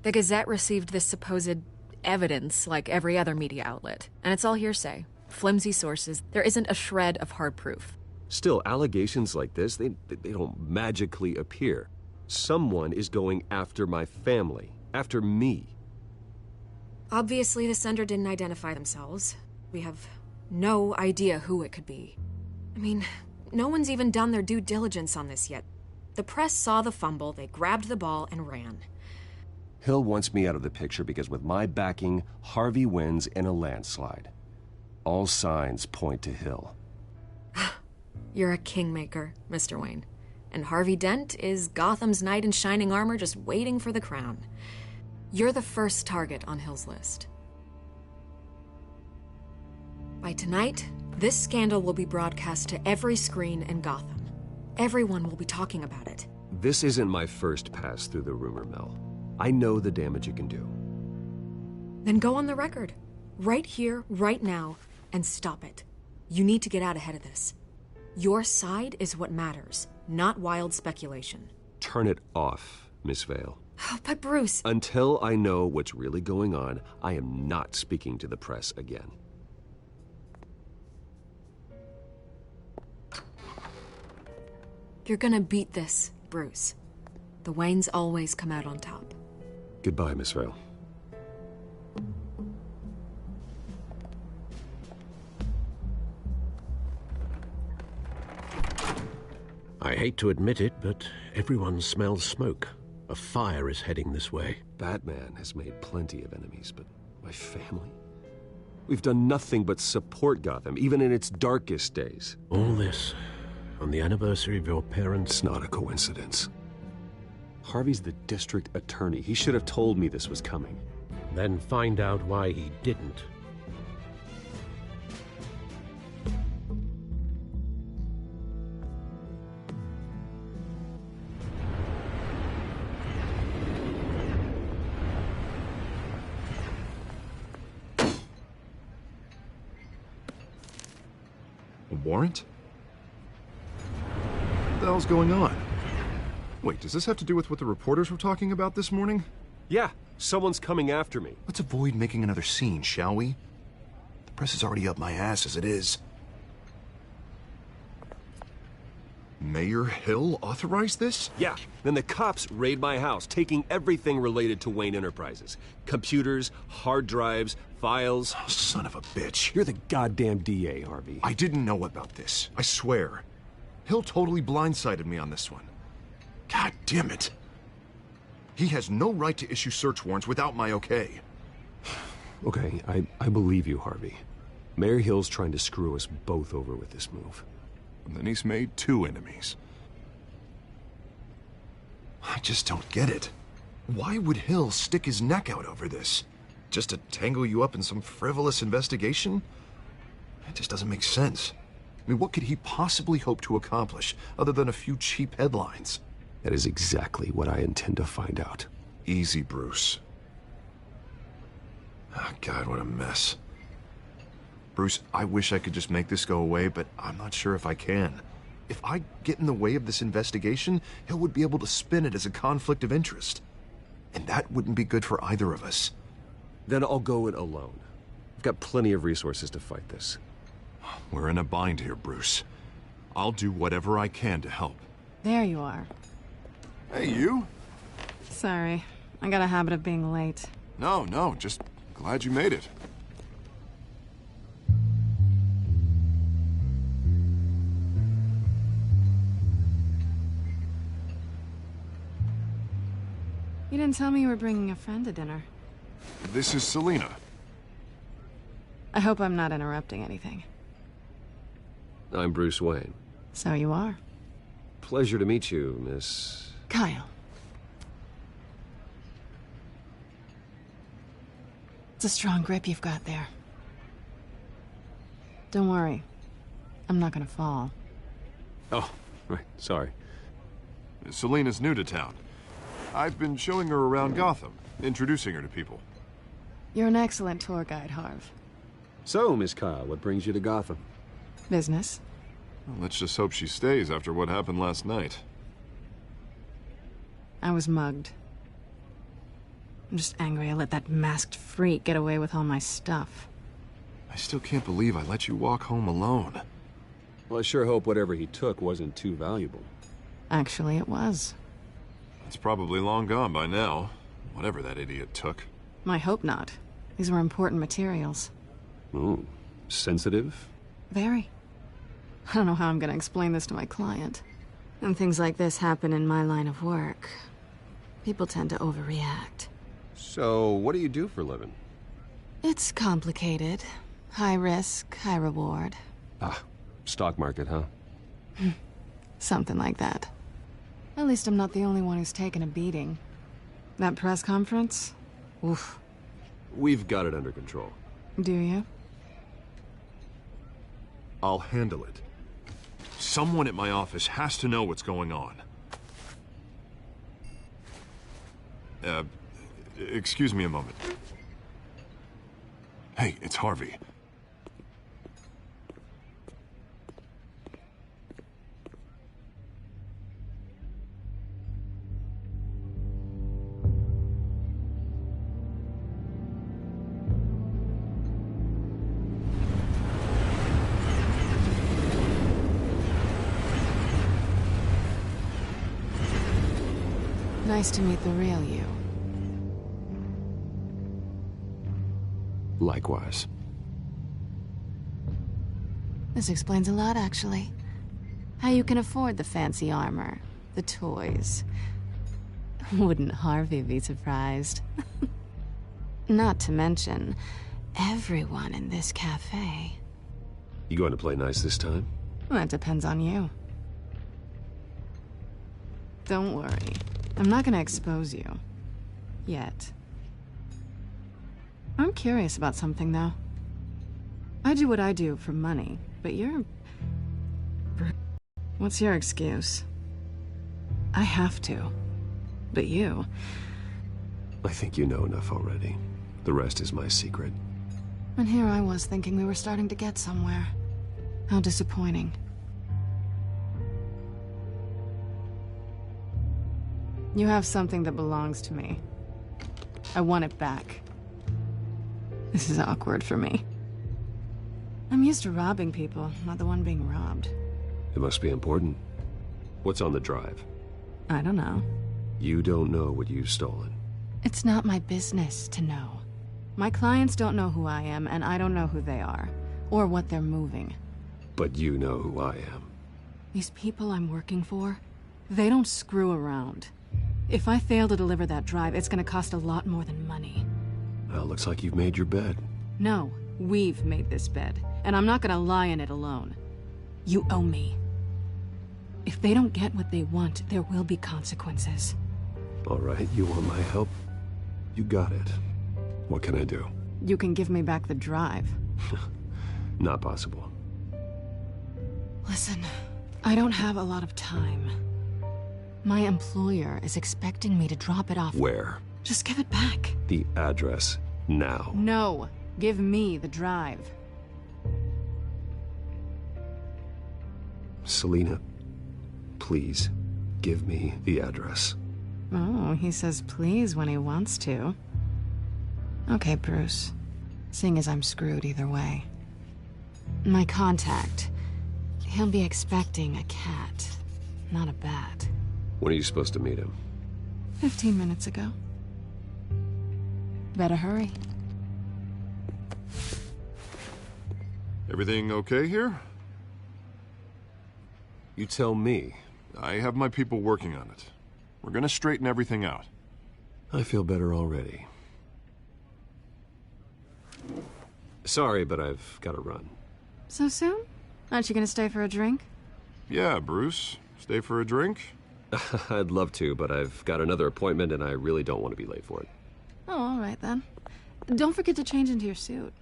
H: The Gazette received this supposed evidence like every other media outlet, and it's all hearsay. Flimsy sources. There isn't a shred of hard proof.
G: Still, allegations like this, they don't magically appear. Someone is going after my family, after me.
H: Obviously, the sender didn't identify themselves. We have no idea who it could be. I mean, no one's even done their due diligence on this yet. The press saw the fumble, they grabbed the ball and ran.
G: Hill wants me out of the picture because with my backing, Harvey wins in a landslide. All signs point to Hill.
H: You're a kingmaker, Mr. Wayne. And Harvey Dent is Gotham's knight in shining armor just waiting for the crown. You're the first target on Hill's list. By tonight, this scandal will be broadcast to every screen in Gotham. Everyone will be talking about it.
G: This isn't my first pass through the rumor mill. I know the damage it can do.
H: Then go on the record. Right here, right now, and stop it. You need to get out ahead of this. Your side is what matters, not wild speculation.
G: Turn it off, Miss Vale.
H: Oh, but Bruce...
G: Until I know what's really going on, I am not speaking to the press again.
H: You're gonna beat this, Bruce. The Waynes always come out on top.
G: Goodbye, Miss Vale.
F: I hate to admit it, but everyone smells smoke. A fire is heading this way.
G: Batman has made plenty of enemies, but my family? We've done nothing but support Gotham, even in its darkest days.
F: All this on the anniversary of your parents'...
G: It's not a coincidence. Harvey's the district attorney. He should have told me this was coming.
F: Then find out why he didn't.
A: A warrant? What the hell's going on? Wait, does this have to do with what the reporters were talking about this morning?
G: Yeah, someone's coming after me.
A: Let's avoid making another scene, shall we? The press is already up my ass as it is. Mayor Hill authorized this?
G: Yeah, then the cops raid my house, taking everything related to Wayne Enterprises. Computers, hard drives, files.
A: Oh, son of a bitch.
G: You're the goddamn DA, Harvey.
A: I didn't know about this. I swear. Hill totally blindsided me on this one. God damn it. He has no right to issue search warrants without my okay.
G: Okay, I believe you, Harvey. Mayor Hill's trying to screw us both over with this move.
A: And then he's made 2 enemies. I just don't get it. Why would Hill stick his neck out over this? Just to tangle you up in some frivolous investigation? It just doesn't make sense. I mean, what could he possibly hope to accomplish other than a few cheap headlines?
G: That is exactly what I intend to find out.
A: Easy, Bruce. Oh, God, what a mess. Bruce, I wish I could just make this go away, but I'm not sure if I can. If I get in the way of this investigation, Hill would be able to spin it as a conflict of interest. And that wouldn't be good for either of us.
G: Then I'll go it alone. I've got plenty of resources to fight this.
A: We're in a bind here, Bruce. I'll do whatever I can to help.
T: There you are.
J: Hey, you?
T: Sorry. I got a habit of being late.
J: No, just glad you made it.
T: You didn't tell me you were bringing a friend to dinner.
J: This is Selina.
T: I hope I'm not interrupting anything.
G: I'm Bruce Wayne.
T: So you are.
G: Pleasure to meet you, Miss...
T: Kyle. It's a strong grip you've got there. Don't worry. I'm not gonna fall.
G: Oh, right. Sorry.
J: Selina's new to town. I've been showing her around Gotham, introducing her to people.
T: You're an excellent tour guide, Harv.
G: So, Miss Kyle, what brings you to Gotham?
T: Business.
J: Well, let's just hope she stays after what happened last night.
T: I was mugged. I'm just angry I let that masked freak get away with all my stuff.
J: I still can't believe I let you walk home alone.
G: Well, I sure hope whatever he took wasn't too valuable.
T: Actually, it was.
J: It's probably long gone by now, whatever that idiot took.
T: I hope not. These were important materials.
G: Ooh, sensitive?
T: Very. I don't know how I'm gonna explain this to my client. When things like this happen in my line of work, people tend to overreact.
G: So, what do you do for a living?
T: It's complicated. High risk, high reward.
G: Ah, stock market, huh?
T: Something like that. At least I'm not the only one who's taken a beating. That press conference? Oof.
G: We've got it under control.
T: Do you?
A: I'll handle it. Someone at my office has to know what's going on. Excuse me a moment. Hey, it's Harvey.
T: Nice to meet the real you.
G: Likewise.
T: This explains a lot, actually. How you can afford the fancy armor, the toys. Wouldn't Harvey be surprised? Not to mention, everyone in this cafe.
G: You going to play nice this time?
T: That depends on you. Don't worry. I'm not gonna expose you. Yet. I'm curious about something, though. I do what I do for money, but you're... What's your excuse? I have to. But you...
G: I think you know enough already. The rest is my secret.
T: And here I was thinking we were starting to get somewhere. How disappointing. You have something that belongs to me. I want it back. This is awkward for me. I'm used to robbing people, not the one being robbed.
G: It must be important. What's on the drive?
T: I don't know.
G: You don't know what you've stolen.
T: It's not my business to know. My clients don't know who I am, and I don't know who they are, or what they're moving.
G: But you know who I am.
T: These people I'm working for, they don't screw around. If I fail to deliver that drive, it's gonna cost a lot more than money.
G: Well, looks like you've made your bed.
T: No, we've made this bed, and I'm not gonna lie in it alone. You owe me. If they don't get what they want, there will be consequences.
G: All right, you want my help? You got it. What can I do?
T: You can give me back the drive.
G: Not possible.
T: Listen, I don't have a lot of time. My employer is expecting me to drop it off.
G: Where?
T: Just give it back.
G: The address, now.
T: No, give me the drive.
G: Selina, please, give me the address.
T: Oh, he says please when he wants to. Okay, Bruce. Seeing as I'm screwed either way. My contact. He'll be expecting a cat, not a bat.
G: When are you supposed to meet him?
T: 15 minutes ago. Better hurry.
A: Everything okay here?
G: You tell me.
A: I have my people working on it. We're gonna straighten everything out.
G: I feel better already. Sorry, but I've got to run.
T: So soon? Aren't you gonna stay for a drink?
A: Yeah, Bruce. Stay for a drink?
G: I'd love to, but I've got another appointment and I really don't want to be late for it.
T: Oh, all right then. Don't forget to change into your suit.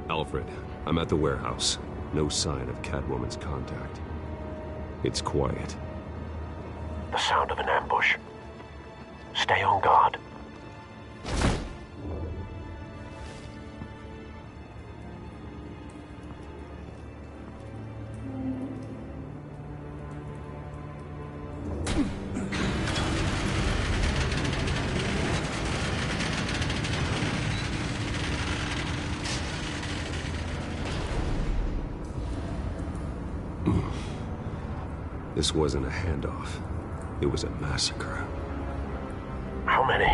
G: Alfred, I'm at the warehouse. No sign of Catwoman's contact. It's quiet.
F: The sound of an ambush. Stay on guard.
G: This wasn't a handoff. It was a massacre.
F: How many?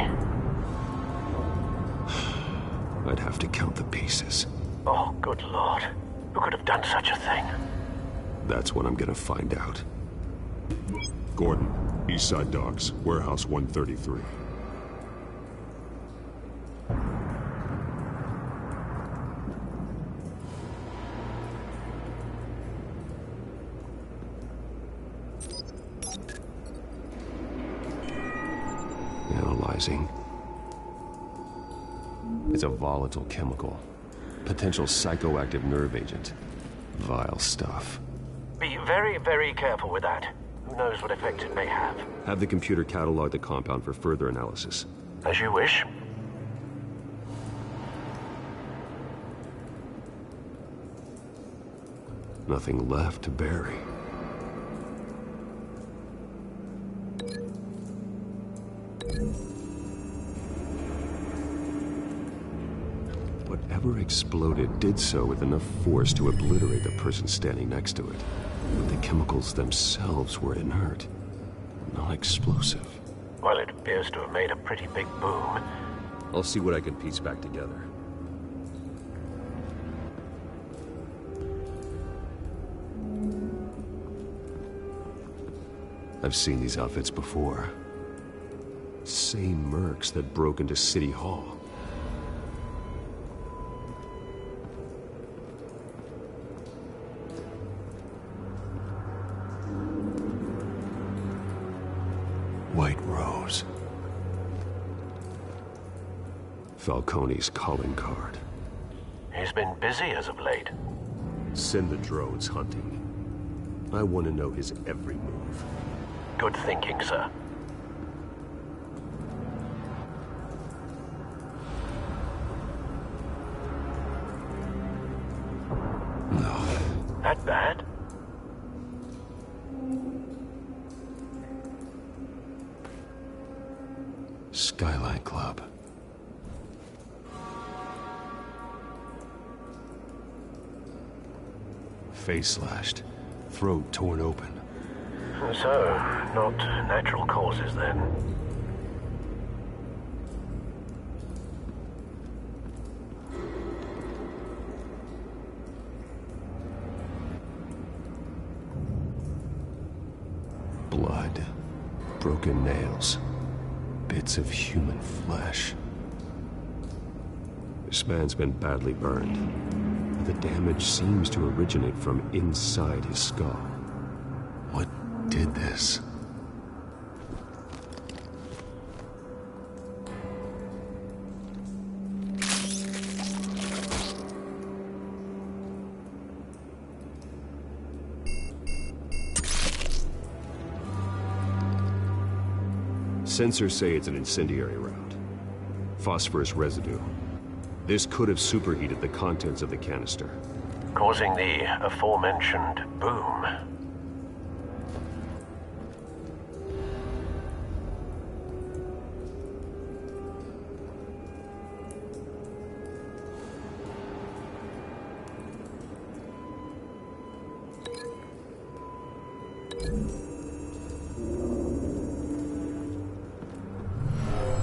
G: I'd have to count the pieces.
F: Oh, good Lord. Who could have done such a thing?
G: That's what I'm gonna find out.
I: Gordon, Eastside Docks, Warehouse 133.
G: Analyzing. It's a volatile chemical. Potential psychoactive nerve agent. Vile stuff.
F: Be very, very careful with that. Who knows what effect it may have.
G: Have the computer catalog the compound for further analysis.
F: As you wish.
G: Nothing left to bury. Whatever exploded did so with enough force to obliterate the person standing next to it. But the chemicals themselves were inert, not explosive.
F: Well, it appears to have made a pretty big boom.
G: I'll see what I can piece back together. I've seen these outfits before. Same mercs that broke into City Hall. White Rose. Falcone's calling card.
F: He's been busy as of late.
G: Send the drones hunting. I want to know his every move.
F: Good thinking, sir.
G: No.
F: That bad?
G: Skyline Club. Face slashed, throat torn open.
F: So, not natural causes then.
G: Blood, broken nails, bits of human flesh. This man's been badly burned. The damage seems to originate from inside his skull. What did this? Sensors say it's an incendiary round. Phosphorus residue. This could have superheated the contents of the canister,
F: causing the aforementioned boom.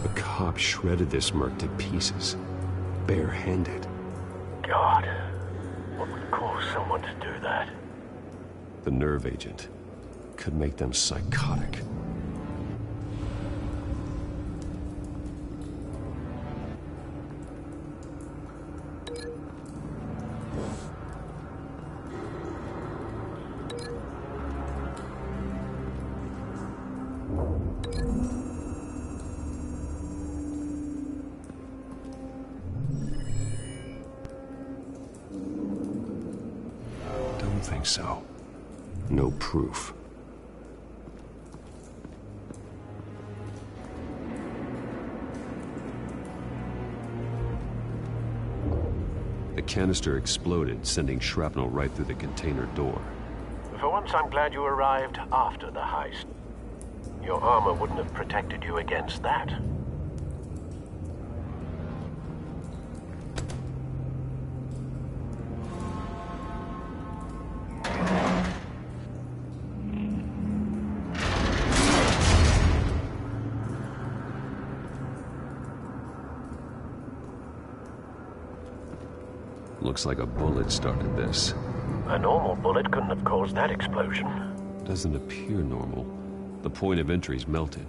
G: The cop shredded this merc to pieces, barehanded.
F: God, what would cause someone to do that?
G: The nerve agent could make them psychotic. Think so. No proof. The canister exploded, sending shrapnel right through the container door.
F: For once, I'm glad you arrived after the heist. Your armor wouldn't have protected you against that.
G: Looks like a bullet started this.
F: A normal bullet couldn't have caused that explosion.
G: Doesn't appear normal. The point of entry's melted.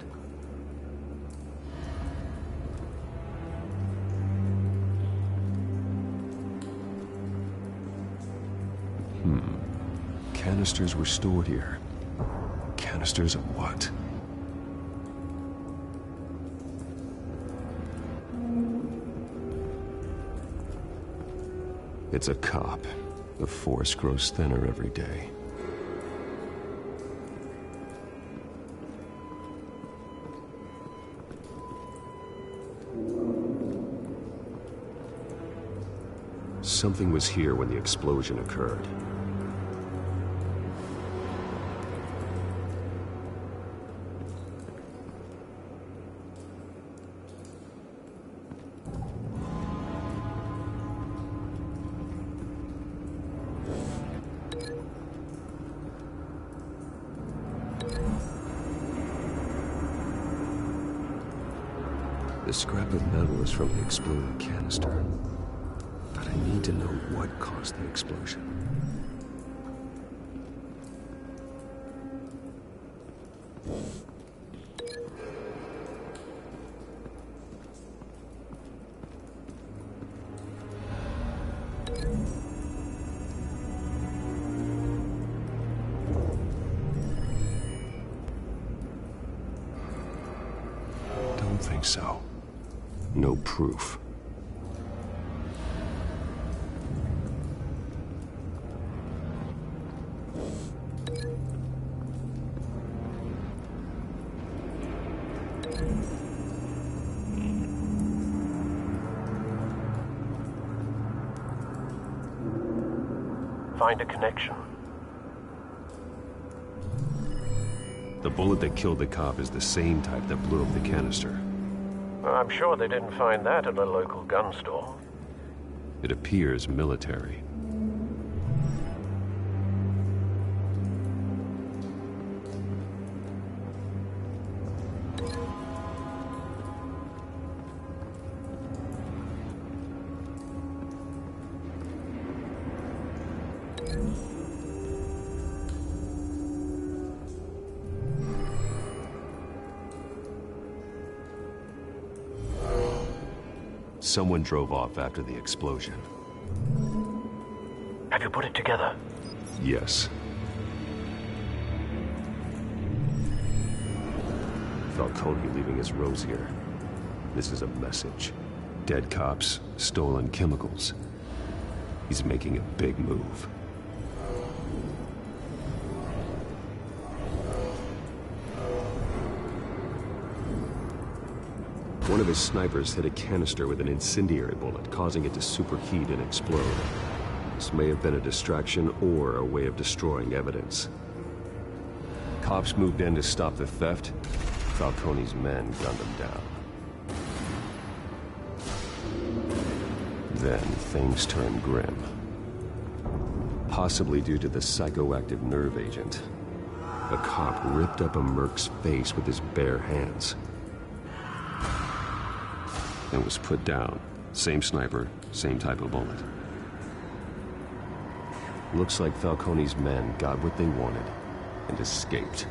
G: Canisters were stored here. Canisters of what? It's a cop. The force grows thinner every day. Something was here when the explosion occurred. The scrap of metal is from the exploded canister. But I need to know what caused the explosion. Don't think so. No proof.
F: Find a connection.
G: The bullet that killed the cop is the same type that blew up the canister.
F: I'm sure they didn't find that at a local gun store.
G: It appears military. Someone drove off after the explosion.
F: Have you put it together?
G: Yes. Falcone leaving his rose here. This is a message. Dead cops, stolen chemicals. He's making a big move. One of his snipers hit a canister with an incendiary bullet, causing it to superheat and explode. This may have been a distraction or a way of destroying evidence. Cops moved in to stop the theft. Falcone's men gunned them down. Then things turned grim. Possibly due to the psychoactive nerve agent. A cop ripped up a merc's face with his bare hands. And was put down. Same sniper, same type of bullet. Looks like Falcone's men got what they wanted and escaped.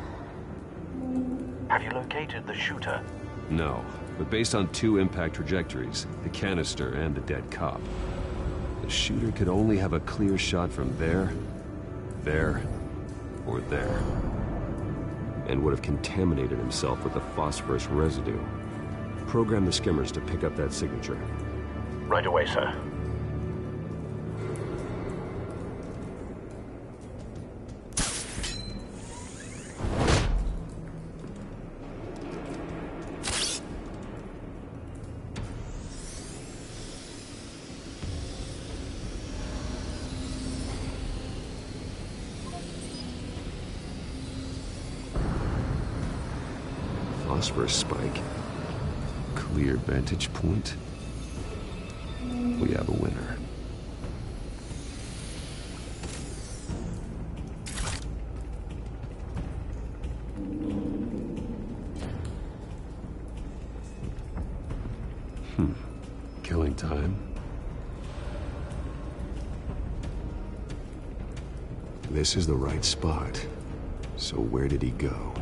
F: Have you located the shooter?
G: No, but based on 2 impact trajectories, the canister and the dead cop, the shooter could only have a clear shot from there, or there, and would have contaminated himself with the phosphorus residue. Program the skimmers to pick up that signature.
F: Right away, sir.
G: Phosphorus spike. Clear vantage point. We have a winner. Killing time. This is the right spot. So where did he go?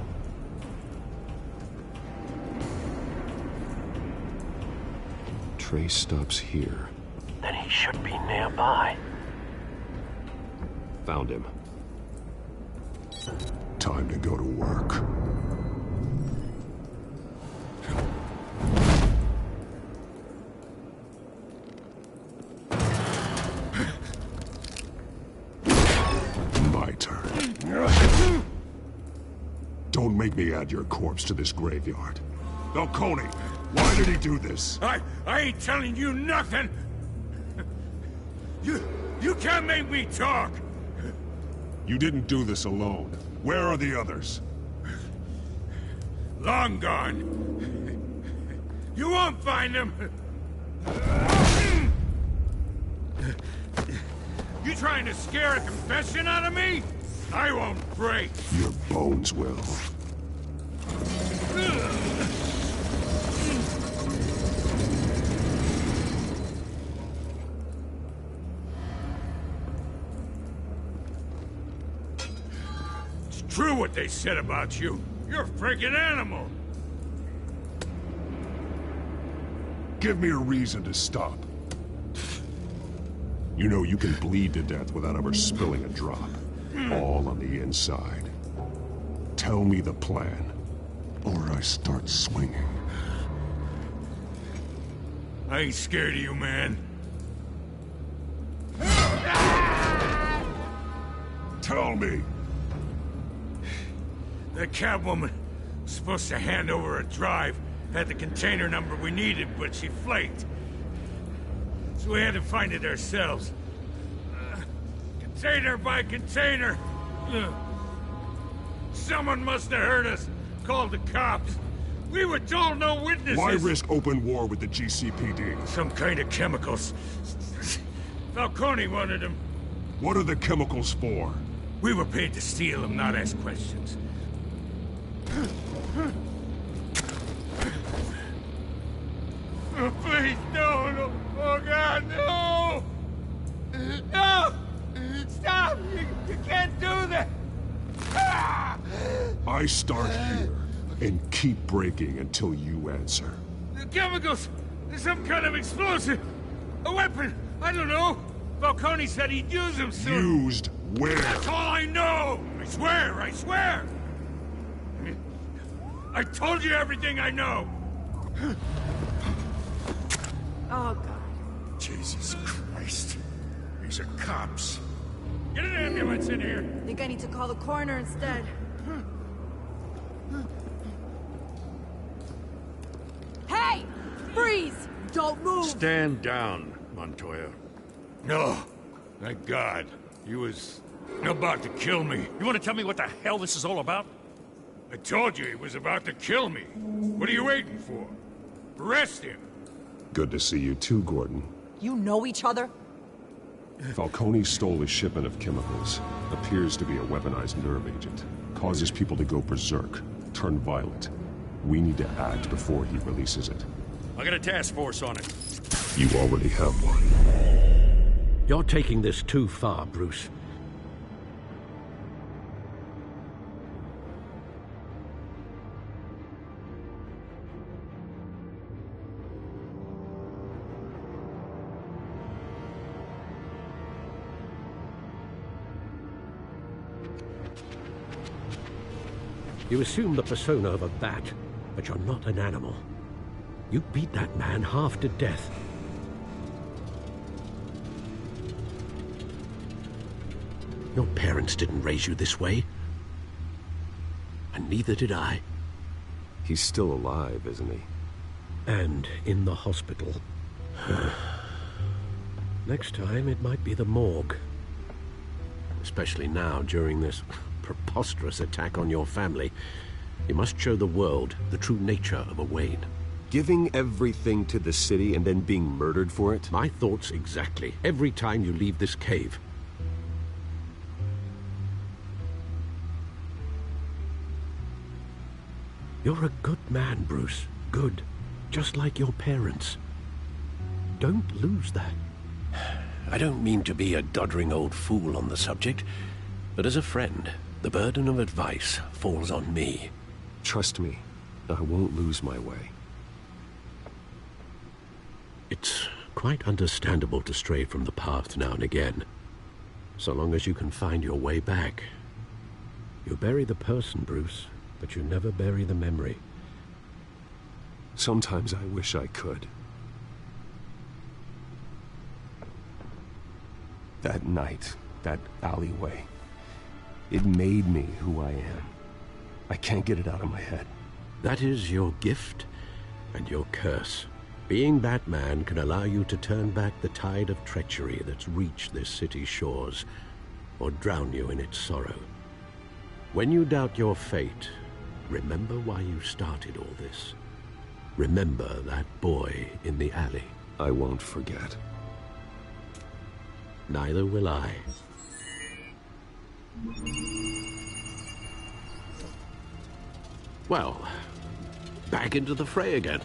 G: Trace stops here.
F: Then he should be nearby.
G: Found him.
I: Time to go to work. My turn. Don't make me add your corpse to this graveyard. Falcone, why did he do this?
C: I ain't telling you nothing! You can't make me talk!
I: You didn't do this alone. Where are the others?
C: Long gone. You won't find them! You trying to scare a confession out of me? I won't break!
I: Your bones will.
C: True what they said about you. You're a freaking animal.
I: Give me a reason to stop. You know you can bleed to death without ever spilling a drop. All on the inside. Tell me the plan, or I start swinging.
C: I ain't scared of you, man.
I: Tell me.
C: The Catwoman was supposed to hand over a drive, had the container number we needed, but she flaked. So we had to find it ourselves. Container by container. Someone must have heard us, called the cops. We were told no witnesses.
I: Why risk open war with the GCPD?
C: Some kind of chemicals. Falcone wanted them.
I: What are the chemicals for?
C: We were paid to steal them, not ask questions. Oh, please, no. Oh, God, no! No! Stop! You can't do that! Ah!
I: I start here and keep breaking until you answer.
C: The chemicals! There's some kind of explosive! A weapon! I don't know! Falcone said he'd use them soon!
I: Used where?
C: That's all I know! I swear! I told you everything I know!
Q: Oh, God.
C: Jesus Christ. These are cops. Get an ambulance in here!
Q: I think I need to call the coroner instead. Hey!
R: Freeze! Don't move!
D: Stand down, Montoya.
U: No. Thank God. He was about to kill me.
V: You want to tell me what the hell this is all about?
U: I told you he was about to kill me. What are you waiting for? Arrest him!
I: Good to see you too, Gordon.
Q: You know each other?
I: Falcone stole a shipment of chemicals. Appears to be a weaponized nerve agent. Causes people to go berserk, turn violent. We need to act before he releases it.
V: I got a task force on it.
I: You already have one.
F: You're taking this too far, Bruce. You assume the persona of a bat, but you're not an animal. You beat that man half to death. Your parents didn't raise you this way. And neither did I.
G: He's still alive, isn't he?
F: And in the hospital. Next time, it might be the morgue. Especially now, during this preposterous attack on your family. You must show the world the true nature of a Wayne.
G: Giving everything to the city and then being murdered for it?
F: My thoughts exactly. Every time you leave this cave. You're a good man, Bruce. Good. Just like your parents. Don't lose that. I don't mean to be a doddering old fool on the subject, but as a friend, the burden of advice falls on me.
G: Trust me, I won't lose my way.
F: It's quite understandable to stray from the path now and again, so long as you can find your way back. You bury the person, Bruce, but you never bury the memory.
G: Sometimes I wish I could. That night, that alleyway, it made me who I am. I can't get it out of my head.
F: That is your gift and your curse. Being Batman can allow you to turn back the tide of treachery that's reached this city's shores, or drown you in its sorrow. When you doubt your fate, remember why you started all this. Remember that boy in the alley.
G: I won't forget.
F: Neither will I. Well, back into the fray again.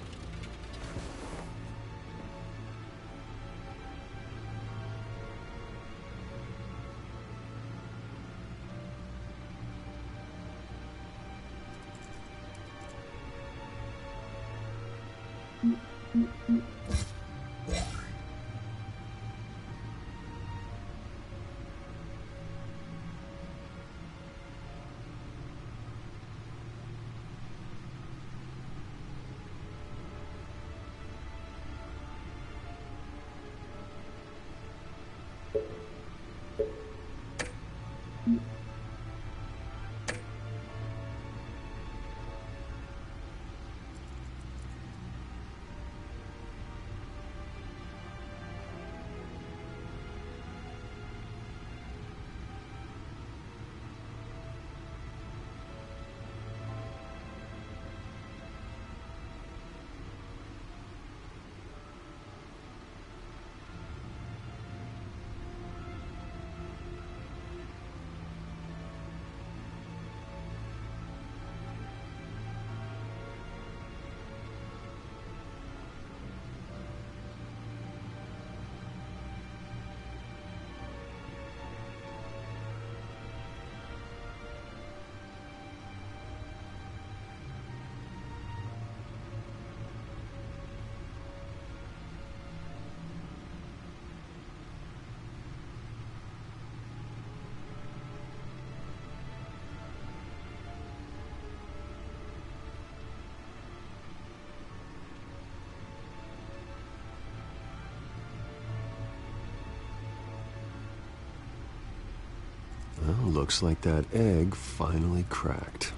G: Well, looks like that egg finally cracked.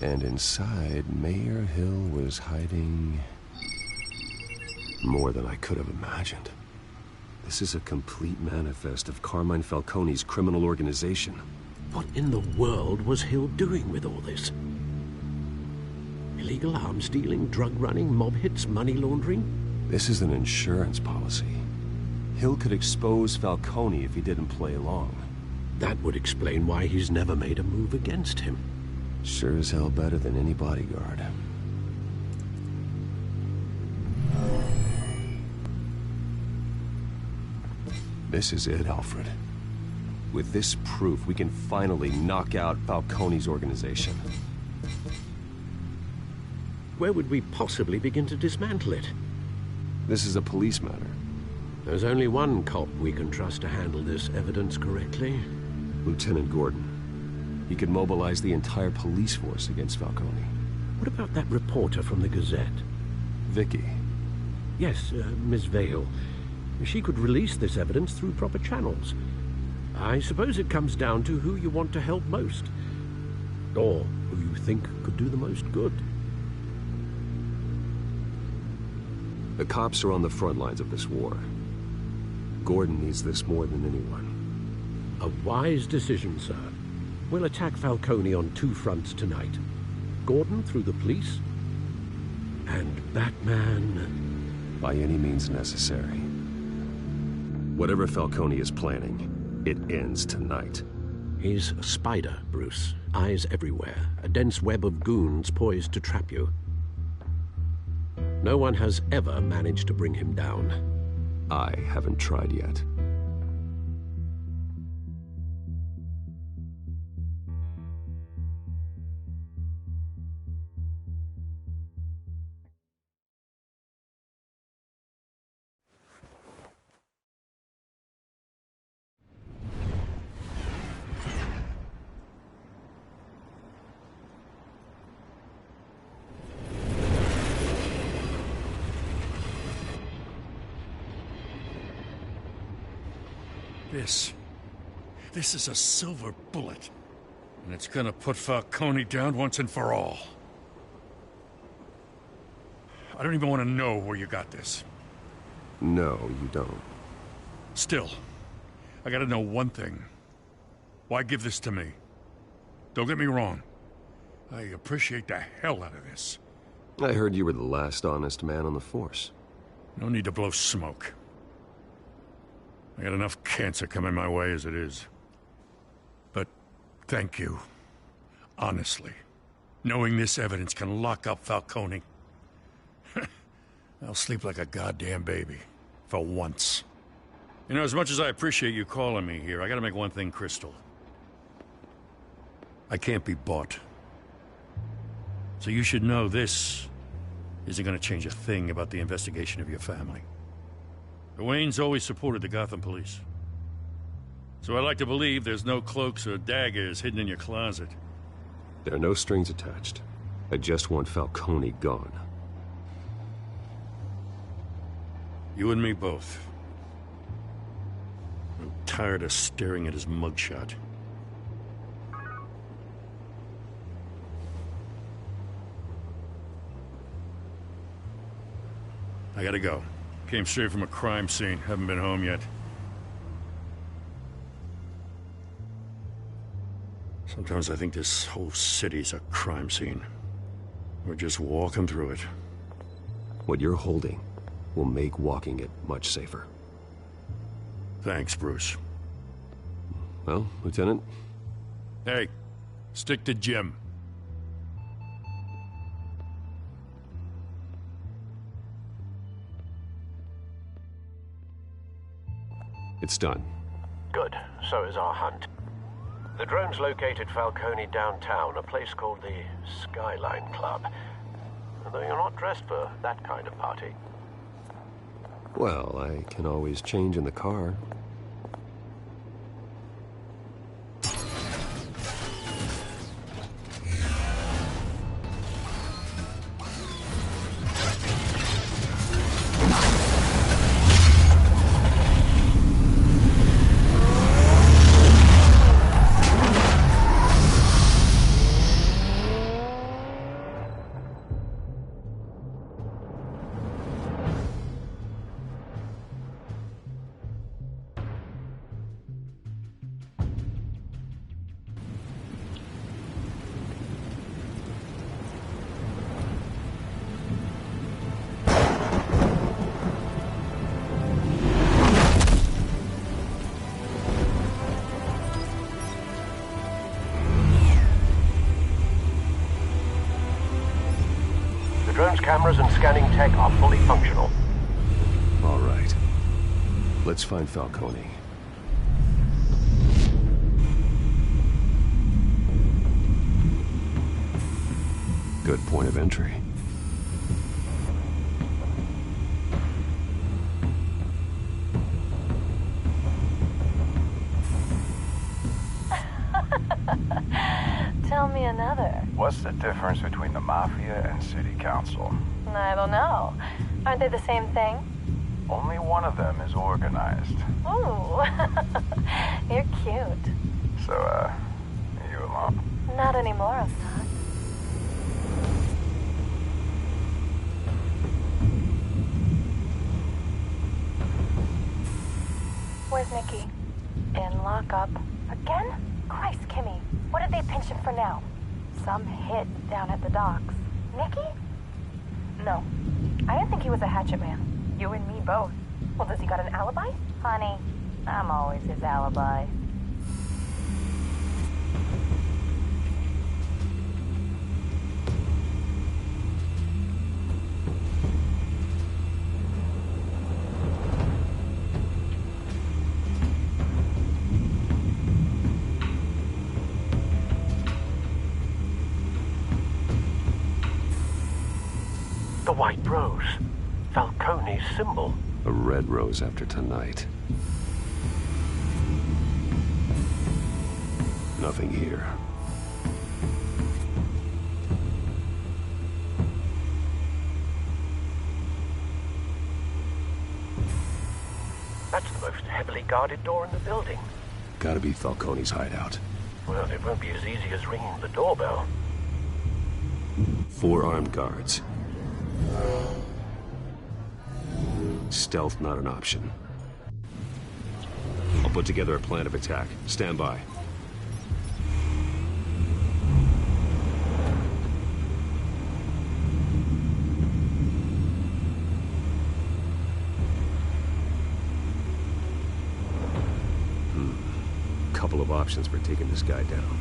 G: And inside, Mayor Hill was hiding... More than I could have imagined. This is a complete manifest of Carmine Falcone's criminal organization.
F: What in the world was Hill doing with all this? Illegal arms dealing, drug running, mob hits, money laundering?
G: This is an insurance policy. Hill could expose Falcone if he didn't play along.
F: That would explain why he's never made a move against him.
G: Sure as hell better than any bodyguard. This is it, Alfred. With this proof, we can finally knock out Falcone's organization.
F: Where would we possibly begin to dismantle it?
G: This is a police matter.
F: There's only one cop we can trust to handle this evidence correctly.
G: Lieutenant Gordon. He could mobilize the entire police force against Falcone.
F: What about that reporter from the Gazette?
G: Vicky.
F: Yes, Miss Vale. She could release this evidence through proper channels. I suppose it comes down to who you want to help most. Or who you think could do the most good.
G: The cops are on the front lines of this war. Gordon needs this more than anyone.
F: A wise decision, sir. We'll attack Falcone on two fronts tonight. Gordon through the police, and Batman...
G: by any means necessary. Whatever Falcone is planning, it ends tonight.
F: He's a spider, Bruce. Eyes everywhere. A dense web of goons poised to trap you. No one has ever managed to bring him down.
G: I haven't tried yet.
V: This is a silver bullet. And it's gonna put Falcone down once and for all. I don't even want to know where you got this.
G: No, you don't.
V: Still, I gotta know one thing. Why give this to me? Don't get me wrong. I appreciate the hell out of this.
G: I heard you were the last honest man on the force.
V: No need to blow smoke. I got enough cancer coming my way as it is. But thank you. Honestly. Knowing this evidence can lock up Falcone. I'll sleep like a goddamn baby. For once. You know, as much as I appreciate you calling me here, I gotta make one thing crystal. I can't be bought. So you should know this isn't gonna change a thing about the investigation of your family. The Waynes always supported the Gotham police. So I like to believe there's no cloaks or daggers hidden in your closet.
G: There are no strings attached. I just want Falcone gone.
V: You and me both. I'm tired of staring at his mugshot. I gotta go. Came straight from a crime scene. Haven't been home yet. Sometimes I think this whole city's a crime scene. We're just walking through it.
G: What you're holding will make walking it much safer.
V: Thanks, Bruce.
G: Well, Lieutenant?
V: Hey, stick to Jim.
G: It's done.
F: Good. So is our hunt. The drones located Falcone downtown, a place called the Skyline Club. Though you're not dressed for that kind of party.
G: Well, I can always change in the car.
F: Drone's cameras and scanning tech are fully functional.
I: All right. Let's find Falcone. Good point of entry.
E: Tell me another.
K: What's the difference between the Mafia and City Council?
E: I don't know. Aren't they the same thing?
K: Only one of them is organized.
E: Ooh, you're cute.
K: So, are you alone?
E: Not anymore, Assad. Where's Nikki? In lockup. Again? Christ, Kimmy. What did they pinch him for now? Some hit down at the docks. Nikki? No. I didn't think he was a hatchet man. You and me both. Well, does he got an alibi? Honey, I'm always his alibi.
F: The white rose. Falcone's symbol.
I: A red rose after tonight. Nothing here.
F: That's the most heavily guarded door in the building.
I: Gotta be Falcone's hideout.
F: Well, it won't be as easy as ringing the doorbell.
I: 4 armed guards. Stealth not an option. I'll put together a plan of attack. Stand by. Couple of options for taking this guy down.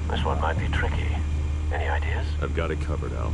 F: This one might be tricky. Any ideas?
I: I've got it covered, Al.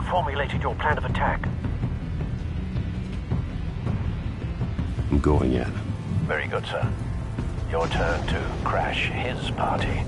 M: formulated your plan of attack?
I: I'm going in.
M: Very good, sir. Your turn to crash his party.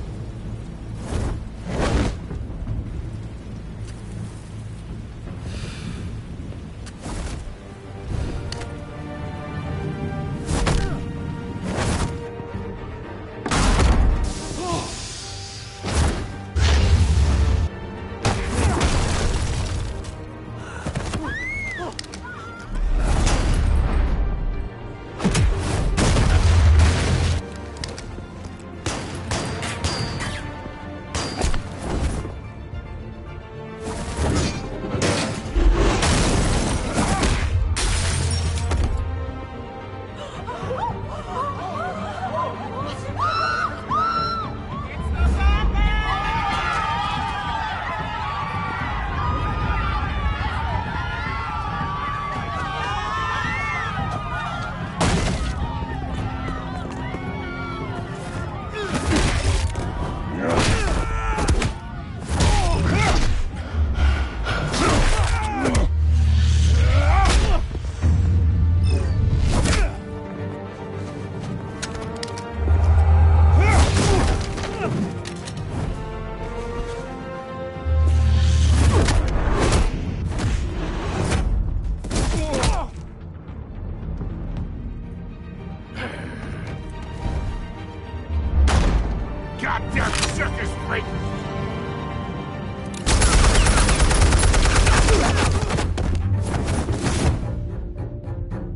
C: Goddamn circus freak!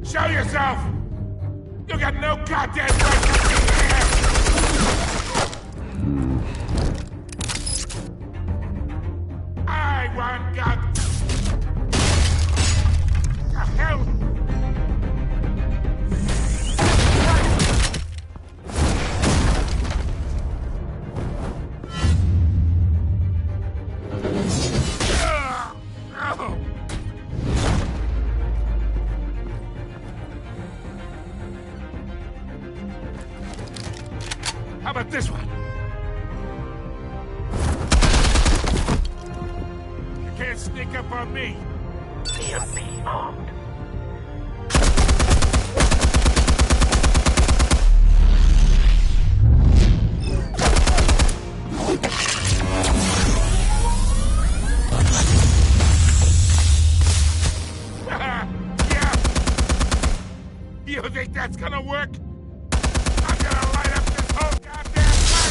C: Show yourself! You got no goddamn right to be here! I want God. The hell? How about this one? You can't sneak up on me.
M: EMP armed.
C: Yeah. You think that's gonna work? I'm gonna light up this whole goddamn place!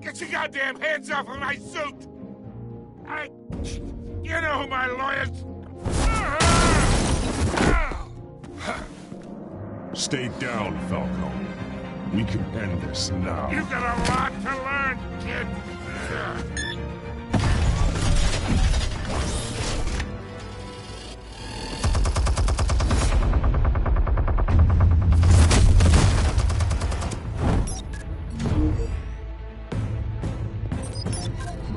C: Get your goddamn hands off of my suit! You know who my lawyers...
I: Stay down, Falco. We can end this now.
C: You got a lot to learn, kid!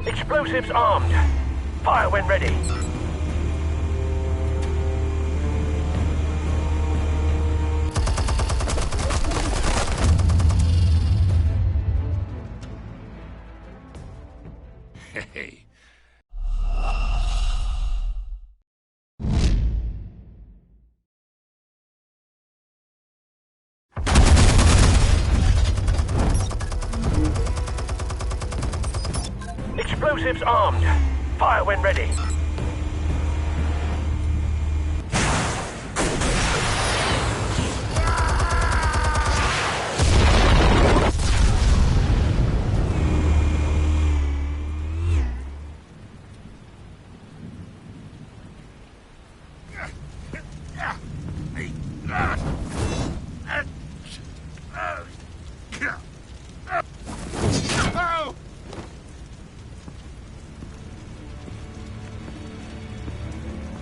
M: Explosives armed. Fire when ready.
C: Hey.
M: Explosives armed. Fire when ready.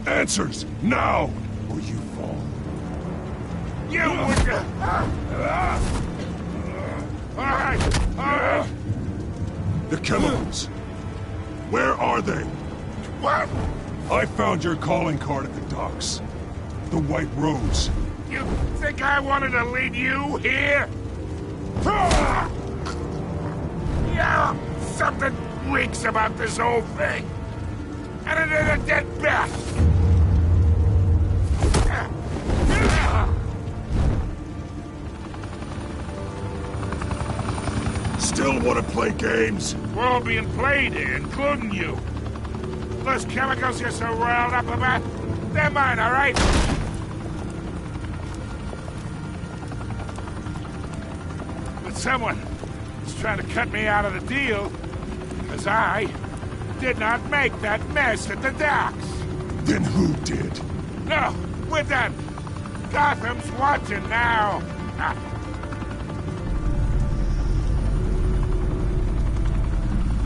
I: Answers, now, or you fall.
C: You would... All right.
I: The chemicals. Where are they?
C: What?
I: I found your calling card at the docks. The White Rose.
C: You think I wanted to lead you here? Yeah, something weeks about this whole thing. And it is a dead bat.
U: Still want to play games?
C: We're all being played here, including you. Those chemicals you're so riled up about, they're mine, all right? But someone is trying to cut me out of the deal, because I did not make that mess at the docks.
U: Then who did?
C: No, we're done. Gotham's watching now.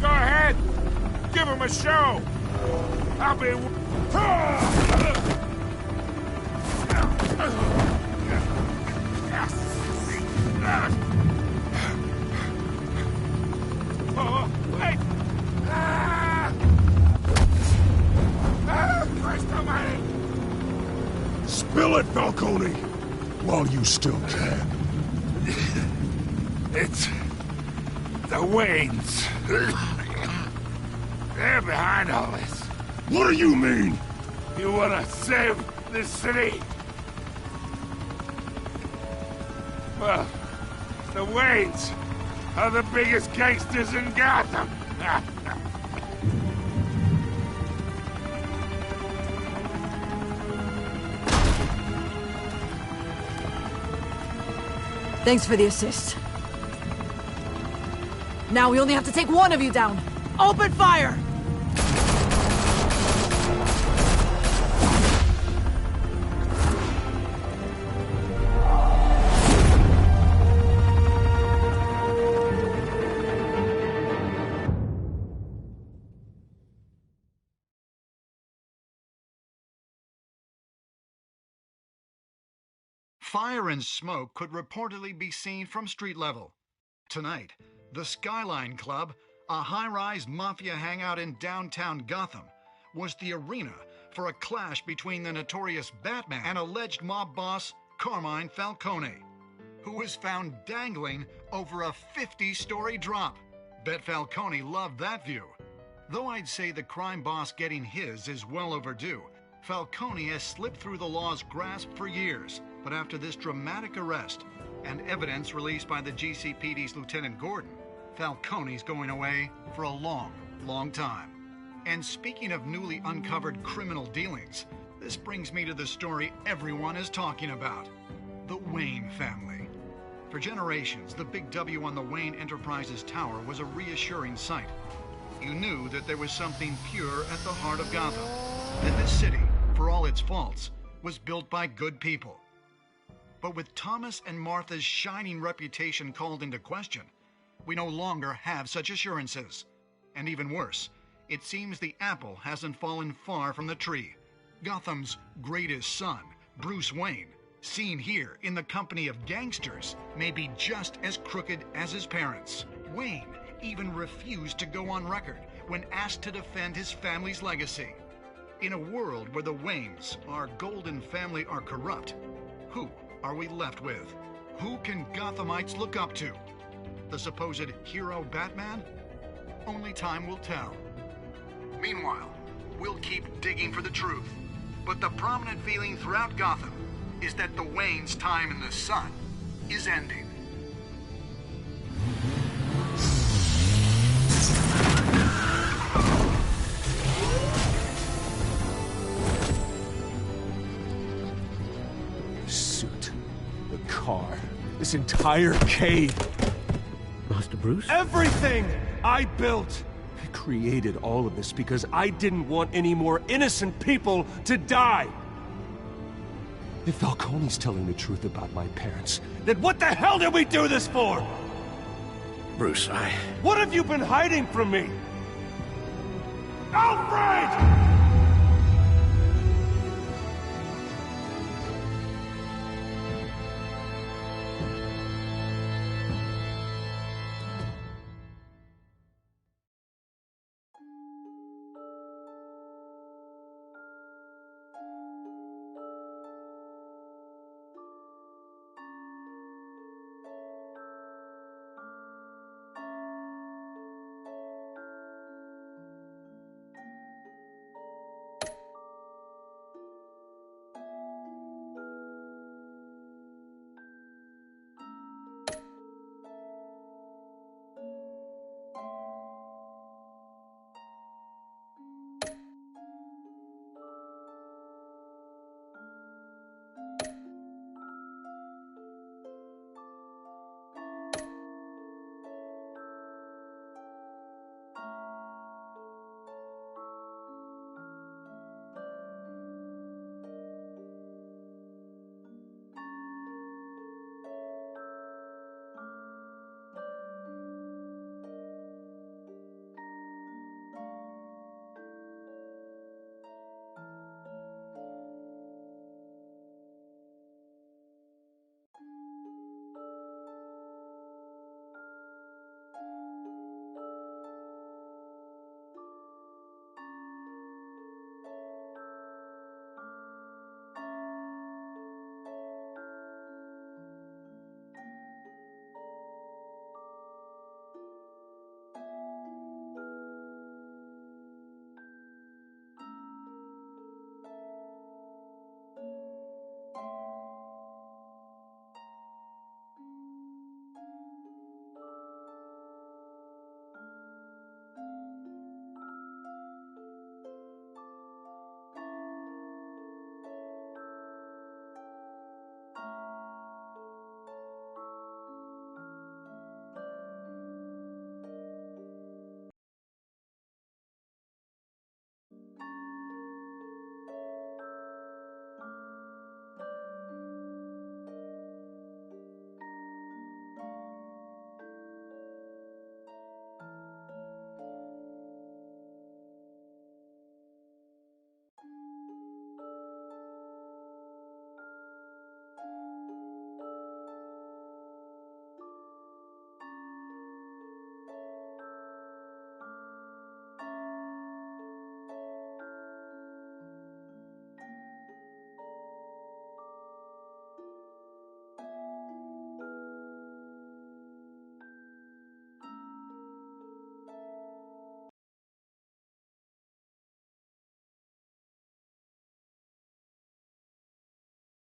C: Go ahead. Give him a show. I'll be... Oh, wait! Christ almighty!
U: Spill it, Falcone! While you still can.
C: It's... the Waynes. They're behind all this.
U: What do you mean?
C: You wanna save this city? Well, the Waynes are the biggest gangsters in Gotham.
Q: Thanks for the assist. Now we only have to take one of you down. Open fire!
N: Fire and smoke could reportedly be seen from street level. Tonight, the Skyline Club, a high-rise mafia hangout in downtown Gotham, was the arena for a clash between the notorious Batman and alleged mob boss Carmine Falcone, who was found dangling over a 50-story drop. Bet Falcone loved that view. Though I'd say the crime boss getting his is well overdue, Falcone has slipped through the law's grasp for years. But after this dramatic arrest and evidence released by the GCPD's Lieutenant Gordon, Falcone's going away for a long, long time. And speaking of newly uncovered criminal dealings, this brings me to the story everyone is talking about: the Wayne family. For generations, the big W on the Wayne Enterprises Tower was a reassuring sight. You knew that there was something pure at the heart of Gotham, that this city, for all its faults, was built by good people. But with Thomas and Martha's shining reputation called into question, we no longer have such assurances. And even worse, it seems the apple hasn't fallen far from the tree. Gotham's greatest son, Bruce Wayne, seen here in the company of gangsters, may be just as crooked as his parents. Wayne even refused to go on record when asked to defend his family's legacy. In a world where the Waynes, our golden family, are corrupt, who are we left with? Who can Gothamites look up to? The supposed hero Batman? Only time will tell. Meanwhile, we'll keep digging for the truth. But the prominent feeling throughout Gotham is that the Waynes' time in the sun is ending.
S: Car. This entire cave.
F: Master Bruce?
S: Everything I built. I created all of this because I didn't want any more innocent people to die. If Falcone's telling the truth about my parents, then what the hell did we do this for?
F: Bruce,
S: What have you been hiding from me? Alfred!